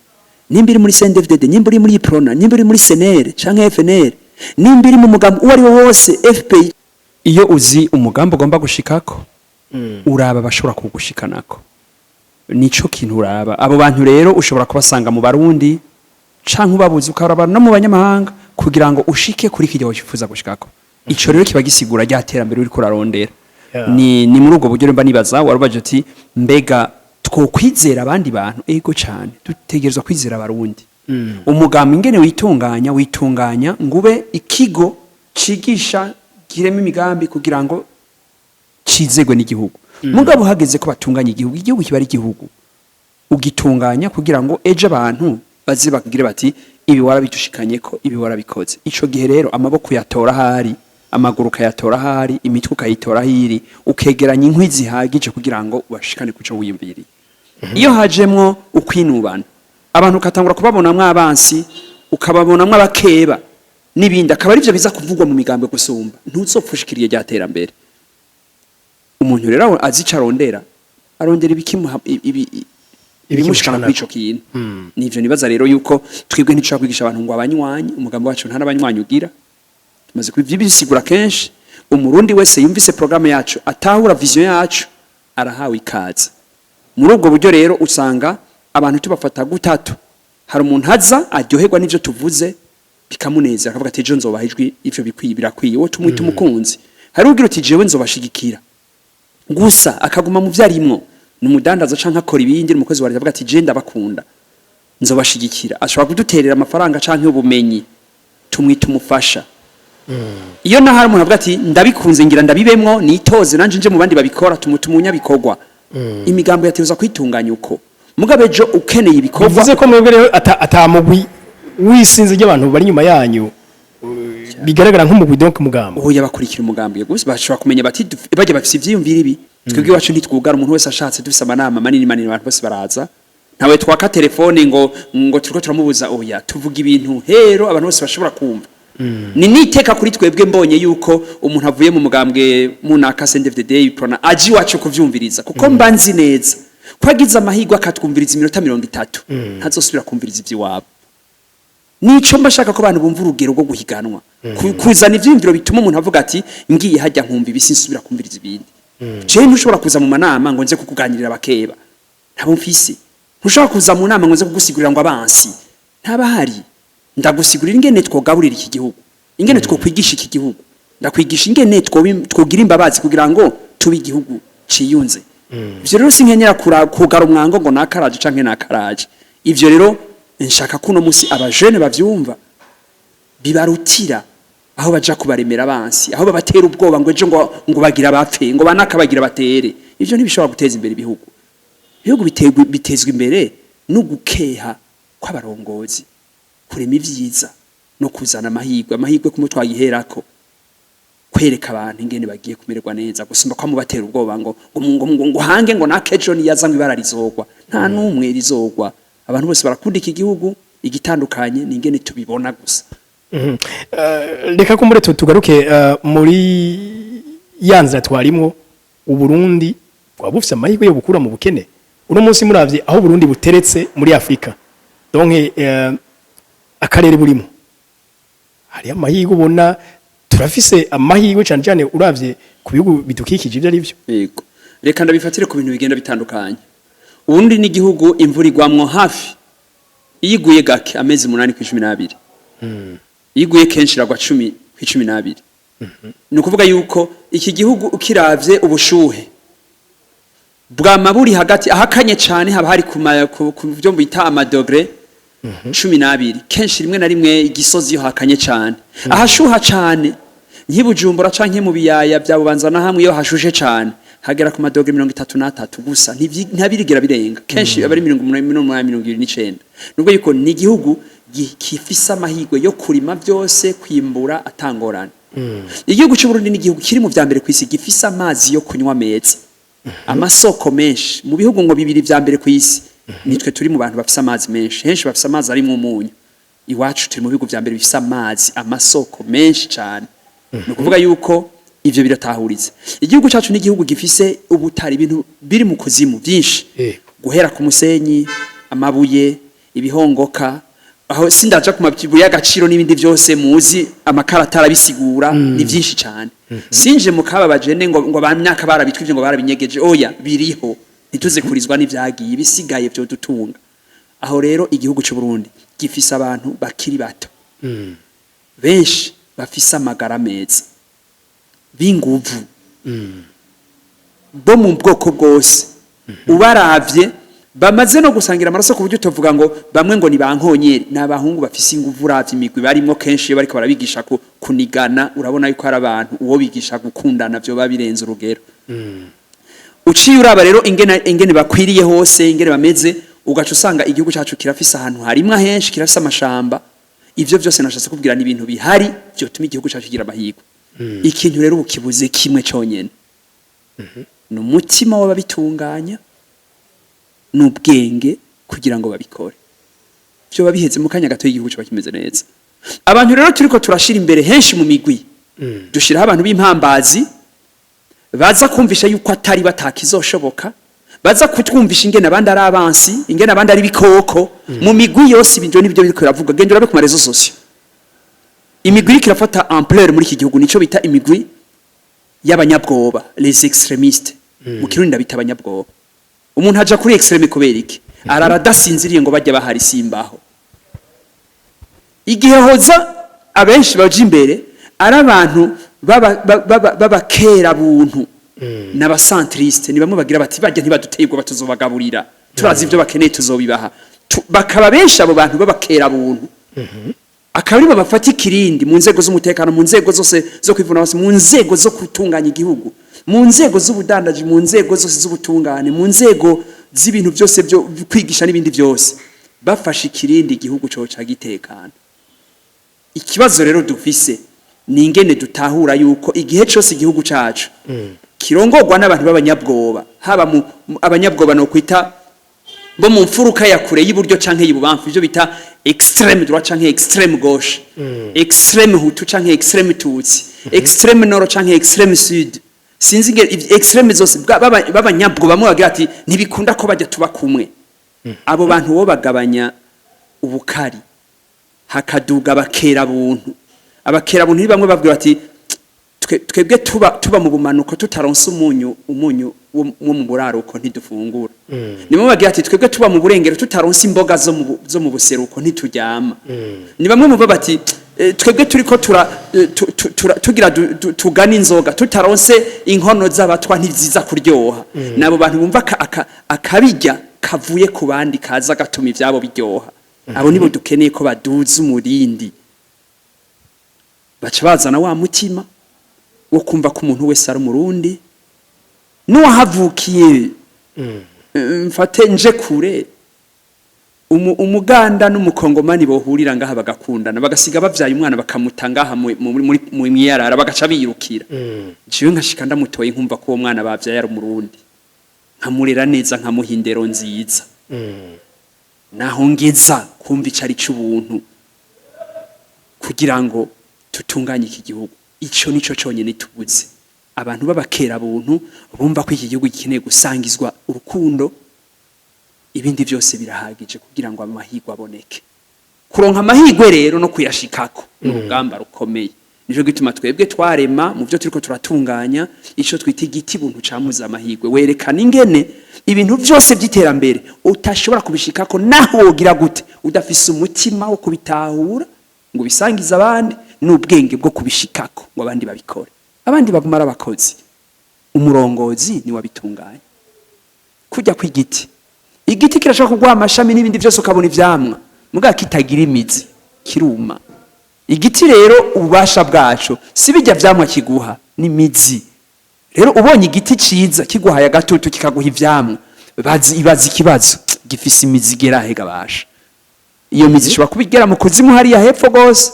Nimbiri muri CNDD-FDD, nimbiri muri Prona, nimbiri muri CNL canke FNL, nimbiri mu mugambo uwari wose FPI. Iyo uzi umugambo ugomba gushikako, uraba bashobora kugushikanako. Nico kintu uraba. Abo bantu rero ushobora kubasanga mu Barundi canke ubabuze ukaraba no mu banyamahanga kugira ngo ushike kuri kijya wifuza gushikako. Ico rero kiba gisigura ryaterambere uri kurarondera. Ni muri ubwo buryo mba nibaza warubaje ati mbega twokwizera abandi bantu. Ego cyane dutegerezwa kwizera Abarundi. Umugambi ingene witunganya ngube ikigo cigisha kireme imigambi kugira ngo cizegwe n'igihugu. Mugabo hageze ko batunganya igihugu kiba ari igihugu, ugitunganya kugira ngo ejo abantu bazi bakugire bati ibi warabitushikanye ko ibi warabikoze. Ico gihe rero amaboko yatora hari, amaguru kayatora hari, imitwe ukayitora hiri, ukegeranya inkwi zihagije kugira ngo ubashikane kuco wiyumviriye. Iyo hajemwo ukwinubana, abantu katangura kubabonamwe abansi, ukababonamwe abakeba nibindi, akaba arivyo biza kuvugwa mu migambo gusumba, ntuzopfushikiriye ryaterambere. Umuntu rero azica arondera ibikimuha ibimushikana kuri ico kintu. Nivyo nibaza rero yuko twebwe ntidushaka kwigisha abantu ngo abanywanyi, umugambo wacu nta nabanywanyi ugira. tumaze kubisigura kenshi umurundi wese yumvise programme yacu atahura vision yacu arahawe ikaze muri ubwo buryo rero usanga abantu tubafata gutatu hari umuntu haza aryoherwa n'ivyo tuvuze bikamuneza akavuga ati je nzobaha ijwi ivyo birakwiye wo tumwita umukunzi hari ugira uti jewe nzobashigikira gusa akaguma mu vyarimwo numudandaza canka akora ibindi umukozi wa Reta avuga ati je ndabakunda nzobashigikira ashobora kuduterera amafaranga canke ubumenyi tumwita umufasha iyo nahari umuntu avuga ati ndabikunze ngira ndabibemwo nitoze nanje nje mu bandi babikora tumutumunya bikorwa imigambo yateza kwitunganya uko mugabejo ukeneye ibikorwa bivuze ko mwebwe rero atamugwi wisinze y'abantu bari nyuma yanyu bigaragara nk'umugwi donc mugambo oya bakurikira umugambi gusa bashobora kumenya bati bajye bafise ivyiyumviro ibi twebwe iwacu ntitwugara umuntu wese ashatse dufise amanama manini abantu bose baraza ntawe twaka telefone ngo turiko turamubuza oya tuvuga ibintu hero abantu bose bashobora kumva ni niteka kuri twebwe mbonye yuko umuntu avuye mu mugambwe munaka CNDD-FDD prona aji wacu kuvyumviriza kuko mbanzi neza kwagize amahirwe akatwumviriza iminota 30 ntazosubira kumviriza ivy'iwabo nico mbashaka ko abantu bumva urugero rwo guhiganwa kuzana ivyiyumviro bituma umuntu avuga ati ngiye hajya nkumva ibisi nsubira kumviriza ibindi je ntushobora kuza mu manama ngo nze kukuganirira bakeba ntabo mfise ntushobora kuza mu nama ngo nze kugusigurira ngo abansi ntabahari ndagusigurira ingene twogaburira iki gihugu ingene twokwigisha iki gihugu ndakwigisha ingene twogira imbabazi kugira ngo tubi igihugu ciyunze ivyo rero sinkenyera kugara umwango ngo nakaraje canke nakaraje ivyo rero nshaka kuno musi abajene bavyumva bibarutira aho baja kubaremera abansi aho babatera ubwoba ngo ejo ngo bagira bapfe ngo banakabagira batere ivyo ntibishobora guteza imbere ibihugu bitezwe imbere no gukeha kw'abarongozi kurema ivyiza no kuzana amahirwe kumwe twayiherako kwereka abantu ingene bagiye kumererwa neza gusumba kwa mubatera ubwoba ngo hange ngo nakejo niyazangwa ibara rizogwa nta numwe rizogwa abantu bose barakunda iki gihugu igitandukanye ningene tubibona gusa reka ko muri tugaruke muri yanzira twarimo uburundi twabufise amahirwe yo gukura mu bukene uno munsi muravye aho Burundi buteretse muri Afrika donc akarere burimo hari amahirwe ubona turafise amahirwe cyane cyane uravye ku bihugu bidukikije ibyo ari byo yego reka ndabifatire ku bintu bigenda bitandukanye ubundi ni igihugu imvura igwamwo hafi iyiguye gake amezi 8 ku 12 iyiguye kenshi iragwa 10 ku 12 ni ukuvuga yuko iki gihugu ukiravye ubushuhe bwa maburi hagati ahakanye cyane haba hari ku byo bita amadogre 12 kenshi rimwe na rimwe igisozi yo hakanye cyane ahashuha cyane nkibujumbura canke mu biyaya bya bubanza na hamwe yo hashushe cyane hagera ku madogre 33 gusa ntabirigira birenga kenshi abari 29 nubwo yuko ni igihugu gifise amahirwe yo kurima byose kwimbura atangorana igihugu cy'u Burundi ni igihugu kiri mu vyambere kwisi gifise amazi yo kunywa meza amasoko menshi mu bihugu ngo bibiri vya mbere kwisi nitwe turi mu bantu bafise amazi menshi henshi bafise amazi ari mu munyu iwacu turi mu bihugu vya mbere bifise amazi amasoko menshi cyane no kuvuga yuko ivyo biratahuriza igihugu cyacu ni igihugu gifise ubutari ibintu biri mu kuzimu byinshi guhera ku musenyi amabuye ibihongoka aho sindaja ku mabibuye y'agaciro n'ibindi byose muzi amakarata arabisigura ni byinshi cyane sinje mukaba bajene ngo bamyaka barabitwivye ngo barabinyegeje oya biriho ntituze kurizwa n'ivyagiye bisigaye byo dutunga aho rero igihugu cy'u Burundi gifise abantu bakiri bato benshi bafise amagara meza binguvu bo mu bwoko bwose ubaravye bamaze no gusangira amaraso ku buryo tuvuga ngo bamwe ngo ni bankonyeri n'abahungu bafise inguvu uravye imigwi barimo kenshi iyo bariko barabigisha kunigana urabona yuko ari abantu uwo bigisha gukundana byo babirenze urugero uciye uraba rero ingene bakwiriye hose ingene bameze ugaca usanga igihugu cyacu kirafise ahantu harimwa henshi kirafise amashamba ivyo byose nashatse kubwira ni ibintu bihari byo tuma igihugu cyacu kigira amahirwe ikintu rero ukibuze kimwe cyonyene n'umutima w'ababitunganya n'ubwenge kugira ngo babikore byo babiheze mu kanya gato y'igihugu cyo bakimeze neza abantu rero turiko turashira imbere henshi mu migwi dushiraho abantu b'impambazi baza kumvisha yuko atari batakizoshoboka baza kutwumvisha ingene abandi ari abansi ingene abandi ari bikoko mu migwi yose ibintu nibyo biriko biravuga genda urabe ku marezo sosio imigwi kirafata ampleur muri iki gihugu nico bita imigwi y'abanyabwoba les extrémistes mu kirundi bita abanyabwoba umuntu haja kuri extreme kubera iki arara dasinziriye ngo bajya bahari simbaho igihe hoza abenshi baje imbere ari abantu baba kera buntu n'abacentriste ni bamwe bagira bati bajya ntibaduteyibwo batuzobagaburira turazi ivyo bakeneye tuzobibaha bakaba benshi abo bantu babakera buntu akabari babafata ikirindi mu nzego z'umutekano mu nzego zose zo kwivuna hose mu nzego zo kutunganya igihugu mu nzego z'ubudandaji mu nzego zose z'ubutungane mu nzego z'ibintu byose byo kwigisha n'ibindi byose bafashe ikirindi igihugu cyo cagitekana ikibazo rero dufise ni ingene dutahura yuko igihe cyose igihugu cacu kirongorwa n'abantu b'abanyabwoba haba abanyabwoba no kwita bo mu mfuruka ya kure y'uburyo canke y'ububamfu ivyo bita extreme droite canke extreme gauche extreme hutu canke extreme tutsi extreme nord canke extreme sud sinzi extreme zose b'abanyabwoba bamwe bagira ati ntibikunda ko bajya tuba kumwe abo bantu bo bagabanya ubukari hakaduga bakera buntu abakera buntu bamwe bavuga ati twebwe tuba mu bumanuko tutaronse umunyu wo mu buraruko ntidufungura nimwe bagira ati twebwe tuba mu burengero tutaronse imboga zo mu buseruko ntituryama ni bamwe mu bati twebwe turiko tugira tugana inzoga tutaronse inkono z'abatwa ntiziza kuryoha nabo bantu bumva akabijya kavuye ku bandi kaza gatuma ivyabo biryoha abo nibo dukeneye ko baduza umurindi baca bazana wa mutima wo kumva ko umuntu wese ari umurundi n'uwahavukiye mfate nje kure umuganda n'umukongomani bohurira ngaha bagakundana bagasiga bavyaye umwana bakamutangaha mu myarara bagaca birukira jiwe nkashika ndamutoye nkumva ko uwo mwana bavyaye ari umurundi nkamurera neza nkamuhindero nziza naho ngeza kumva icari c'ubuntu kugira ngo tutunganye iki gihugu ico nico cyonyene tubuze abantu babakera buntu bumva ko iki gihugu gikeneye gusangizwa urukundo ibindi byose birahagije kugira ngo amahirwe aboneke kuronka amahirwe rero no kuyashikako n'urugamba rukomeye nico gituma twebwe twarema mu byo turiko turatunganya ico twita igiti buntu camuza amahirwe werekana ingene ibintu byose by'iterambere utashobora kubishikako naho wogira gute udafise umutima wo kubitahura ngo bisangize abandi n'ubwenge bwo kubishikako ngo abandi babikore abandi bagumara abakozi umurongozi ni wabitunganya kujya kw'igiti igiti kirashaka kugwa amashami n'ibindi byose ukabona ivyamwa muga kitagira imizi kiruma igiti rero ububasha bwacu si bijya vyamwa kiguha ni mizi rero ubonye igiti ciza kiguhaye agatutu kikaguha ivyamwa ibaza ikibazo gifise imizi gera hega basha iyo mizi ishobora kubigera mu kuzimu hariya hepfo gose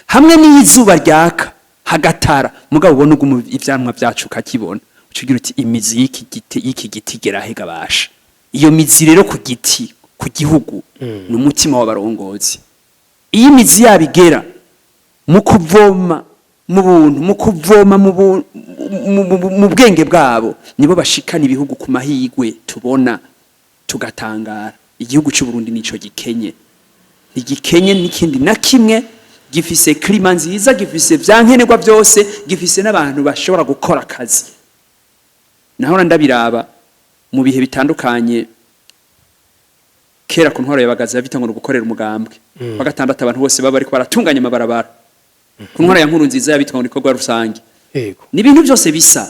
hamwe n'izuba ryaka hagatara mugabo ubona ugumu ivyamwa byacu kakibona ucugira uti imizi y'iki giti gera hega basha iyo mizi rero ku giti ku gihugu n'umutima w'abarongozi iyi mizi yabigera mu kuvoma mu buntu mu kuvoma mu bwenge bwabo nibo bashikana ibihugu ku mahigwe tubona tugatangara igihugu cy'u Burundi nico gikenye igikenye n'ikindi na kimwe gifise klima nziza gifise vyankenerwa byose gifise n'abantu bashobora gukora akazi naho ndabiraba mu bihe bitandukanye kera ku ntwaro y'abagaza bita ngo gukorera umugambwe bagatandata abantu bose baba ariko baratunganya amabarabara ku ntwaro ya nkuru nziza yabitwa ngo nikorwa rusange ni ibintu byose bisa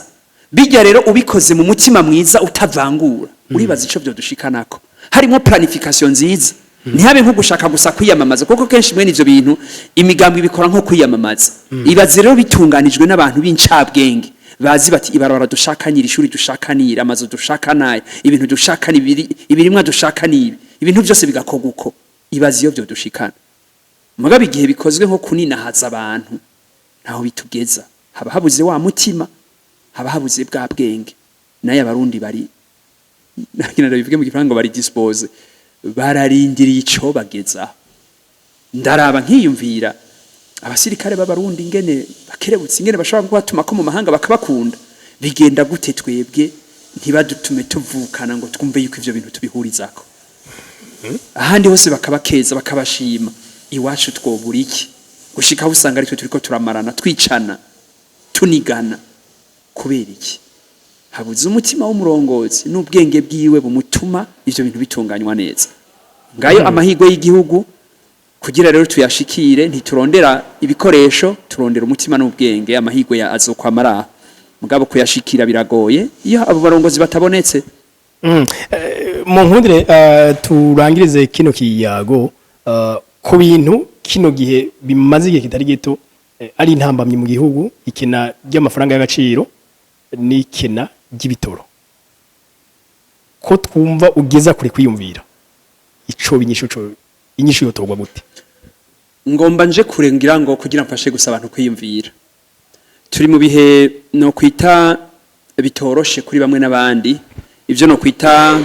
bijya rero ubikoze mu mutima mwiza utavangura uribaza ico byo dushikanako harimo planification nziza ntihabe nko gushaka gusa kwiyamamaza kuko kenshi mwe nivyo bintu imigambwe bikora nko kwiyamamaza ibaze rero bitunganijwe n'abantu b'incabwenge bazi bati ibarabara dushakanira ishuri dushakanira amazu dushakanaye ibintu dushakanira ibirimwa dushakanira ibintu byose bigakorwa uko ibaze iyo byo dushikana mugabe igihe bikozwe nko kuninahaza abantu ntaho bitugeza haba habuze wa mutima haba habuze bwa bwenge naye abarundi bari nakina bivuge mu gifarango bari dispose bararindiriye ico bageza ndaraba nkiyumvira abasirikare b'abarundi ingene bakerebutse ingene bashobora kubatuma ko mu mahanga bakabakunda bigenda gute twebwe ntibadutume tuvukana ngo twumve yuko ivyo bintu tubihurizako ahandi hose bakabakeza bakabashima iwacu twobura iki gushikaho usanga ari twe turiko turamarana twicana tunigana kubera iki habuze umutima w'umurongozi n'ubwenge bwiwe bumutuma ivyo bintu bitunganywa neza ngayo amahigo y'igihugu kugira rero tuyashikire ntiturondera ibikoresho turondera umutima n'ubwenge amahigo ya azokwamara mugabo kuyashikira biragoye iyo abo barongozi batabonetse mu nkundire turangirize kino kiyago ku bintu kino gihe bimaze igihe kitari gito ari intambamye mu gihugu ikena ry'amafaranga y'agaciro n'ikena ry'ibitoro ko twumva ugeza kuri kwiyumvira ico inyishu yotorwa gute ngomba nje kurengira ngo kugira mfashe gusa abantu kwiyumvira turi mu bihe no kwita bitoroshe kuri bamwe n'abandi ivyo no kwita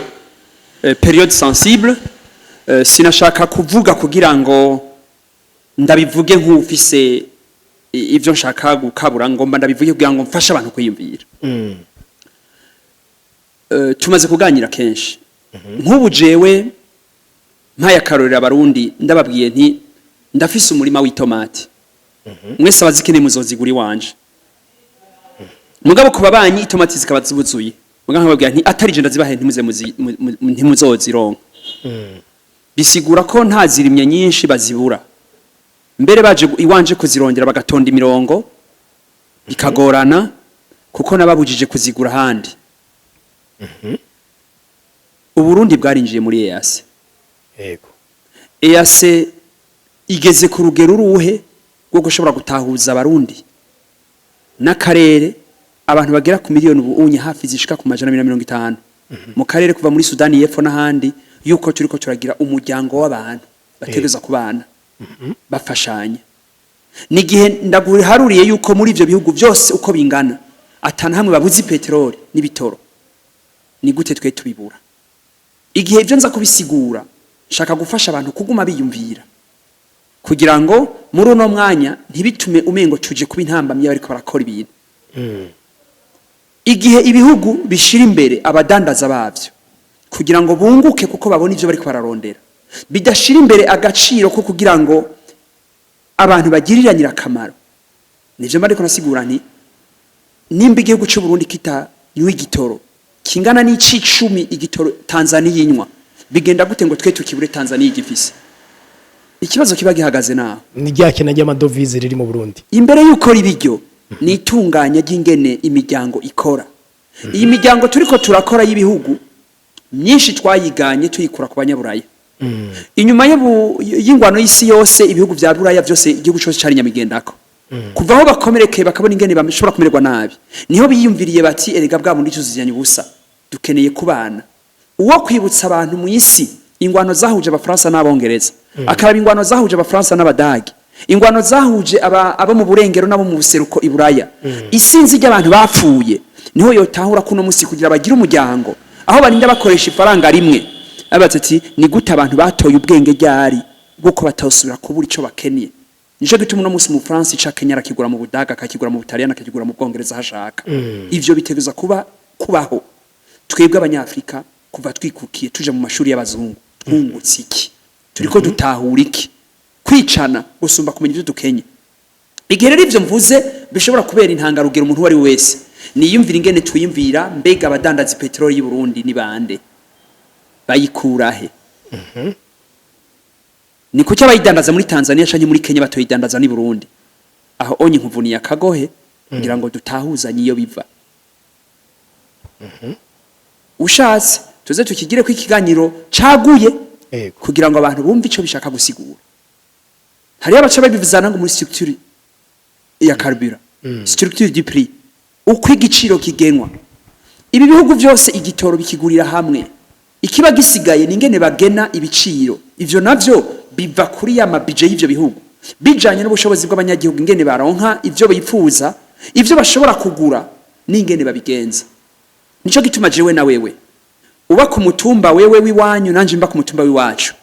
periode sensible sinashaka kuvuga kugira ngo ndabivuge nk'ufise ivyo nshaka gukabura ngomba ndabivuge kugira ngo mfashe abantu kwiyumvira tumaze kuganira kenshi nk'ubu jewe mpaya karorera abarundi ndababwiye nti ndafise umurima w'itomati mwese abazikene muzozigura wanje mugabo kuba banyi itomati zikaba zibuzuye mugabo nkababwira nti atari je ndazibahe ntimuzozironka bisigura ko nta zirimye nyinshi bazibura mbere baje iwanje kuzirongera bagatonda imirongo bikagorana kuko nababujije kuzigura handi Uburundi bwarinjiye muri EAC yego EAC igeze ku rugero ruhe rwo gushobora gutahuza abarundi n'akarere abantu bagera ku miliyoni ubunye hafi zishika ku majana 150 mu karere kuva muri Sudani y'Epfo n'ahandi yuko turiko turagira umuryango w'abantu bategeza kubana bafashanya nigihe ndaguharuriye yuko muri ivyo bihugu byose uko bingana atana hamwe babuzi petroli n'ibitoro ni gute twe tubibura igihe ivyo nza kubisigura shaka gufasha abantu kuguma biyumvira kugira ngo muri uno mwanya ntibitume umengo tuje kuba intambamye bariko barakora ibintu igihe ibihugu bishira imbere abadandaza bavyo kugira ngo bunguke kuko babona ivyo bariko bararondera bidashira imbere agaciro ko kugira ngo abantu bagiriranira akamaro nivyo mariko nasigura nti nimba igihugu cy'u Burundi kita y'igitoro kingana n'icicumi igitoro Tanzania yinywa bigenda gute ngo twe tukibure Tanzania igifise ikibazo kiba gihagaze naho ni ryakena ry'amadovize riri mu Burundi imbere yuko ribiryo nitunganya ry'ingene imiryango ikora iyi miryango turiko turakora y'ibihugu myinshi twayiganye tuyikura ku banyaburaya inyuma y'ingwano y'isi yose ibihugu vya buraya byose igihugu cyose cari nyamigendako kuva aho bakomerekeye bakabona ingene bashobora kumererwa nabi niho biyumviriye bati erega bwa bundi tuzijanye ubusa dukeneye kubana uwo kwibutsa abantu mu isi ingwano zahuje abafaransa n'abongereza akaraba ingwano zahuje abafaransa n'abadagi ingwano zahuje aba mu burengero nabo mu buseruko iburaya isinzi ry'abantu bapfuye niho yotahura kuno musi kugira bagira umuryango aho barinda bakoresha ifaranga rimwe abatati ni gute abantu batoye ubwenge ryari bwo batosubira kubura ico bakeneye nico gituma no musi mu France ca Kenya rakigura mu Budaga akakigura mu Butaliyana akakigura mu Bwongereza hashaka ivyo bitegeza kubaho twebwe abanyafrika kuva twikukiye tuje mu mashuri y'abazungu twungutse iki turiko dutahura iki kwicana gusumba kumenya ivyo dukenye igihe rero ivyo mvuze bishobora kubera intangarugero umuntu wari wese niyumvira ingene twiyumvira mbega abadandaza petroli y'u Burundi ni bande bayikurahe ni kuki abayidandaza muri Tanzania canke muri Kenya batoyidandaza ni Burundi aho onye nkuvuniye akagohe kugira ngo dutahuzanye iyo biva ushatse tuze tukigire ko ikiganiro caguye kugira ngo abantu bumve ico bishaka gusigura hari abaca babivuzana ngo muri structure ya carburant structure du prix uko igiciro kigenwa ibi bihugu byose igitoro bikigurira hamwe ikiba gisigaye ningene bagena ibiciro ivyo navyo biva kuri ya mabije y'ivyo bihugu bijanye n'ubushobozi bw'abanyagihugu ingene baronka ivyo bifuza ivyo bashobora kugura ningene babigenza nico gituma jewe na wewe uba ku mutumba wewe wiwanyu nanje mba ku mutumba wiwacu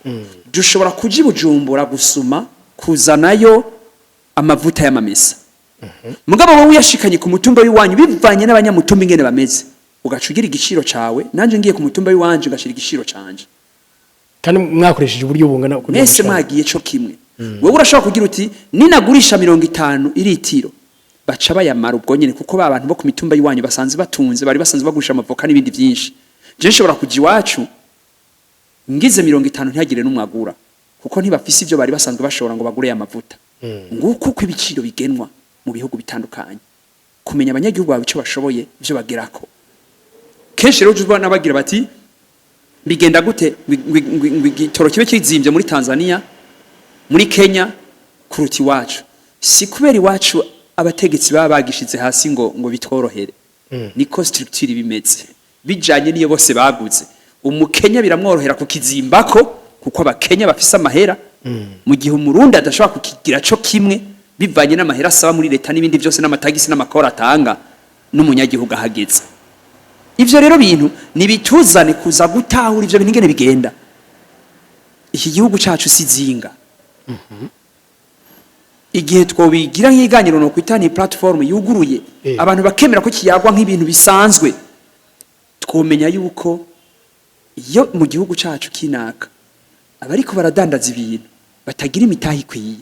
dushobora kuji Bujumbura gusuma kuzanayo amavuta y'amamesa mugabo wowe yashikanye ku mutumba wiwanyu bivanye n'abanyamutumba ingene bameze ugacugira igiciro cawe nanje ngiye ku mutumba wiwanje ugashira igiciro canje kandi mwakoresheje uburyo bungana uko nese mwagiye cyo kimwe wewe urashobora kugira uti ninagurisha 50 iritiro baca bayamara ubwo nyene kuko babantu bo ku mitumba yiwanyu basanze batunze bari basanze bagurisha amavoka n'ibindi byinshi je nshobora kuji iwacu ngize 50 ntihagire n'umwagura kuko ntibafise ivyo bari basanzwe bashobora ngo bagure amavuta nguko uko ibiciro bigenwa mu bihugu bitandukanye kumenya abanyagihugu bawe ico bashoboye ivyo bagerako kenshi rero uzubona bagira bati bigenda gute igitoro kibe kizimbye muri Tanzania muri Kenya kuruti iwacu si kubera iwacu abategetsi baba bagishize hasi ngo bitworohere niko structure bimeze bijanye niyo bose baguze umukenya biramworohera kukizimbako kuko abakenya bafise amahera mu gihe umurundi adashobora kukigira cyo kimwe bivanye n'amahera asaba muri leta n'ibindi byose n'amatagisi n'amakora atanga n'umunyagihugu ahageze ivyo rero bintu nibituzane kuza gutahura ivyo bintu ingene bigenda iki gihugu cacu sizinga igihe twobigira nk'iganiro no kwitani platform yuguruye abantu bakemera ko kiyagwa nk'ibintu bisanzwe twomenya yuko iyo mu gihugu cacu kinaka abariko baradandaza ibintu batagira imitahi kwiye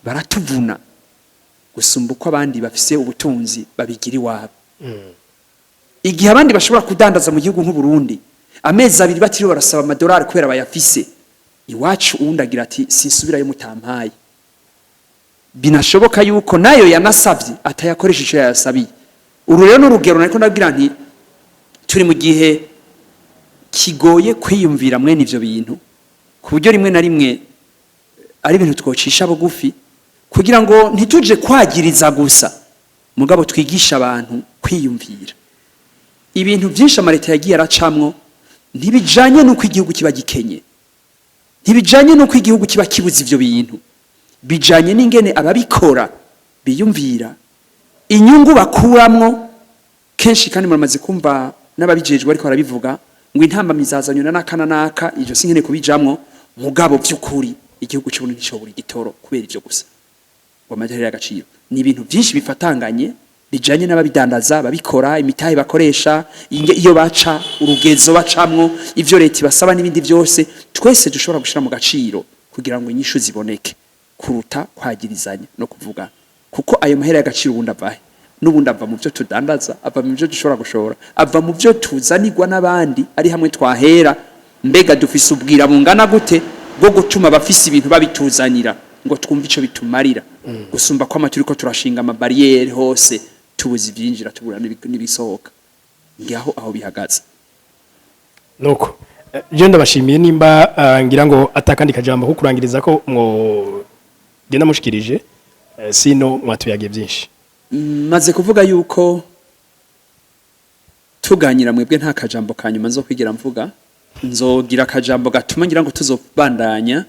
baratuvuna gusumba uko abandi bafise ubutunzi babigira iwabo igihe abandi bashobora kudandaza mu gihugu nk'u Burundi amezi 2 batiriwe barasaba amadolari kubera bayafise iwacu uwundagira ati sinsubirayo mutampaye binashoboka yuko nayo yanasavye atayakoresha ico yasabiye uru rero n'urugero nariko ndagira nti turi mu gihe kigoye kwiyumvira mwene ivyo bintu ku buryo rimwe na rimwe ari ibintu twocisha bugufi kugira ngo ntituje kwagiriza gusa mugabo twigisha abantu kwiyumvira ibintu byinshi amareta yagiye aracamwo ntibijanye nuko igihugu kiba gikenye ntibijanye nuko igihugu kiba kibuze ivyo bintu bijanye n'ingene ababikora biyumvira inyungu bakuramwo kenshi kandi muramaze kumva n'ababijejwe ariko barabivuga ngo intamba mizazanyo naka ivyo sinkene kubijamwo mugabo by'ukuri igihugu cy'uburundi nicoburi gitoro kubera ivyo gusa ngo amajarira y'agaciro ni ibintu byinshi bifatanganye bijanye n'ababidandaza babikora imitahe bakoresha iyo baca urugezo bacamwo ivyo leta basaba n'ibindi byose twese dushobora gushira mu gaciro kugira ngo inyishu ziboneke kuruta kwagirizanya no kuvuga kuko ayo mahera y'agaciro ubundi avahe n'ubundi ava mu byo tudandaza ava mu byo dushobora gushora ava mu byo tuzanirwa n'abandi ari hamwe twahera mbega dufise ubwira bungana gute bwo gutuma abafise ibintu babituzanira ngo twumve ico bitumarira gusumba ko amaturi ko turashinga amabarriere hose tubuze ivyinjira tubura n'ibisohoka ngiaho aho bihagaze nuko je ndabashimiye nimba ngira ngo atakandi kajambo ko kurangiriza ko mwo genda mushikirije sino mwatuyage byinshi maze kuvuga yuko tuganyira mwebwe nta kajambo kanyuma nzo kwigira mvuga nzogira akajambo gatuma ngira ngo tuzobandanya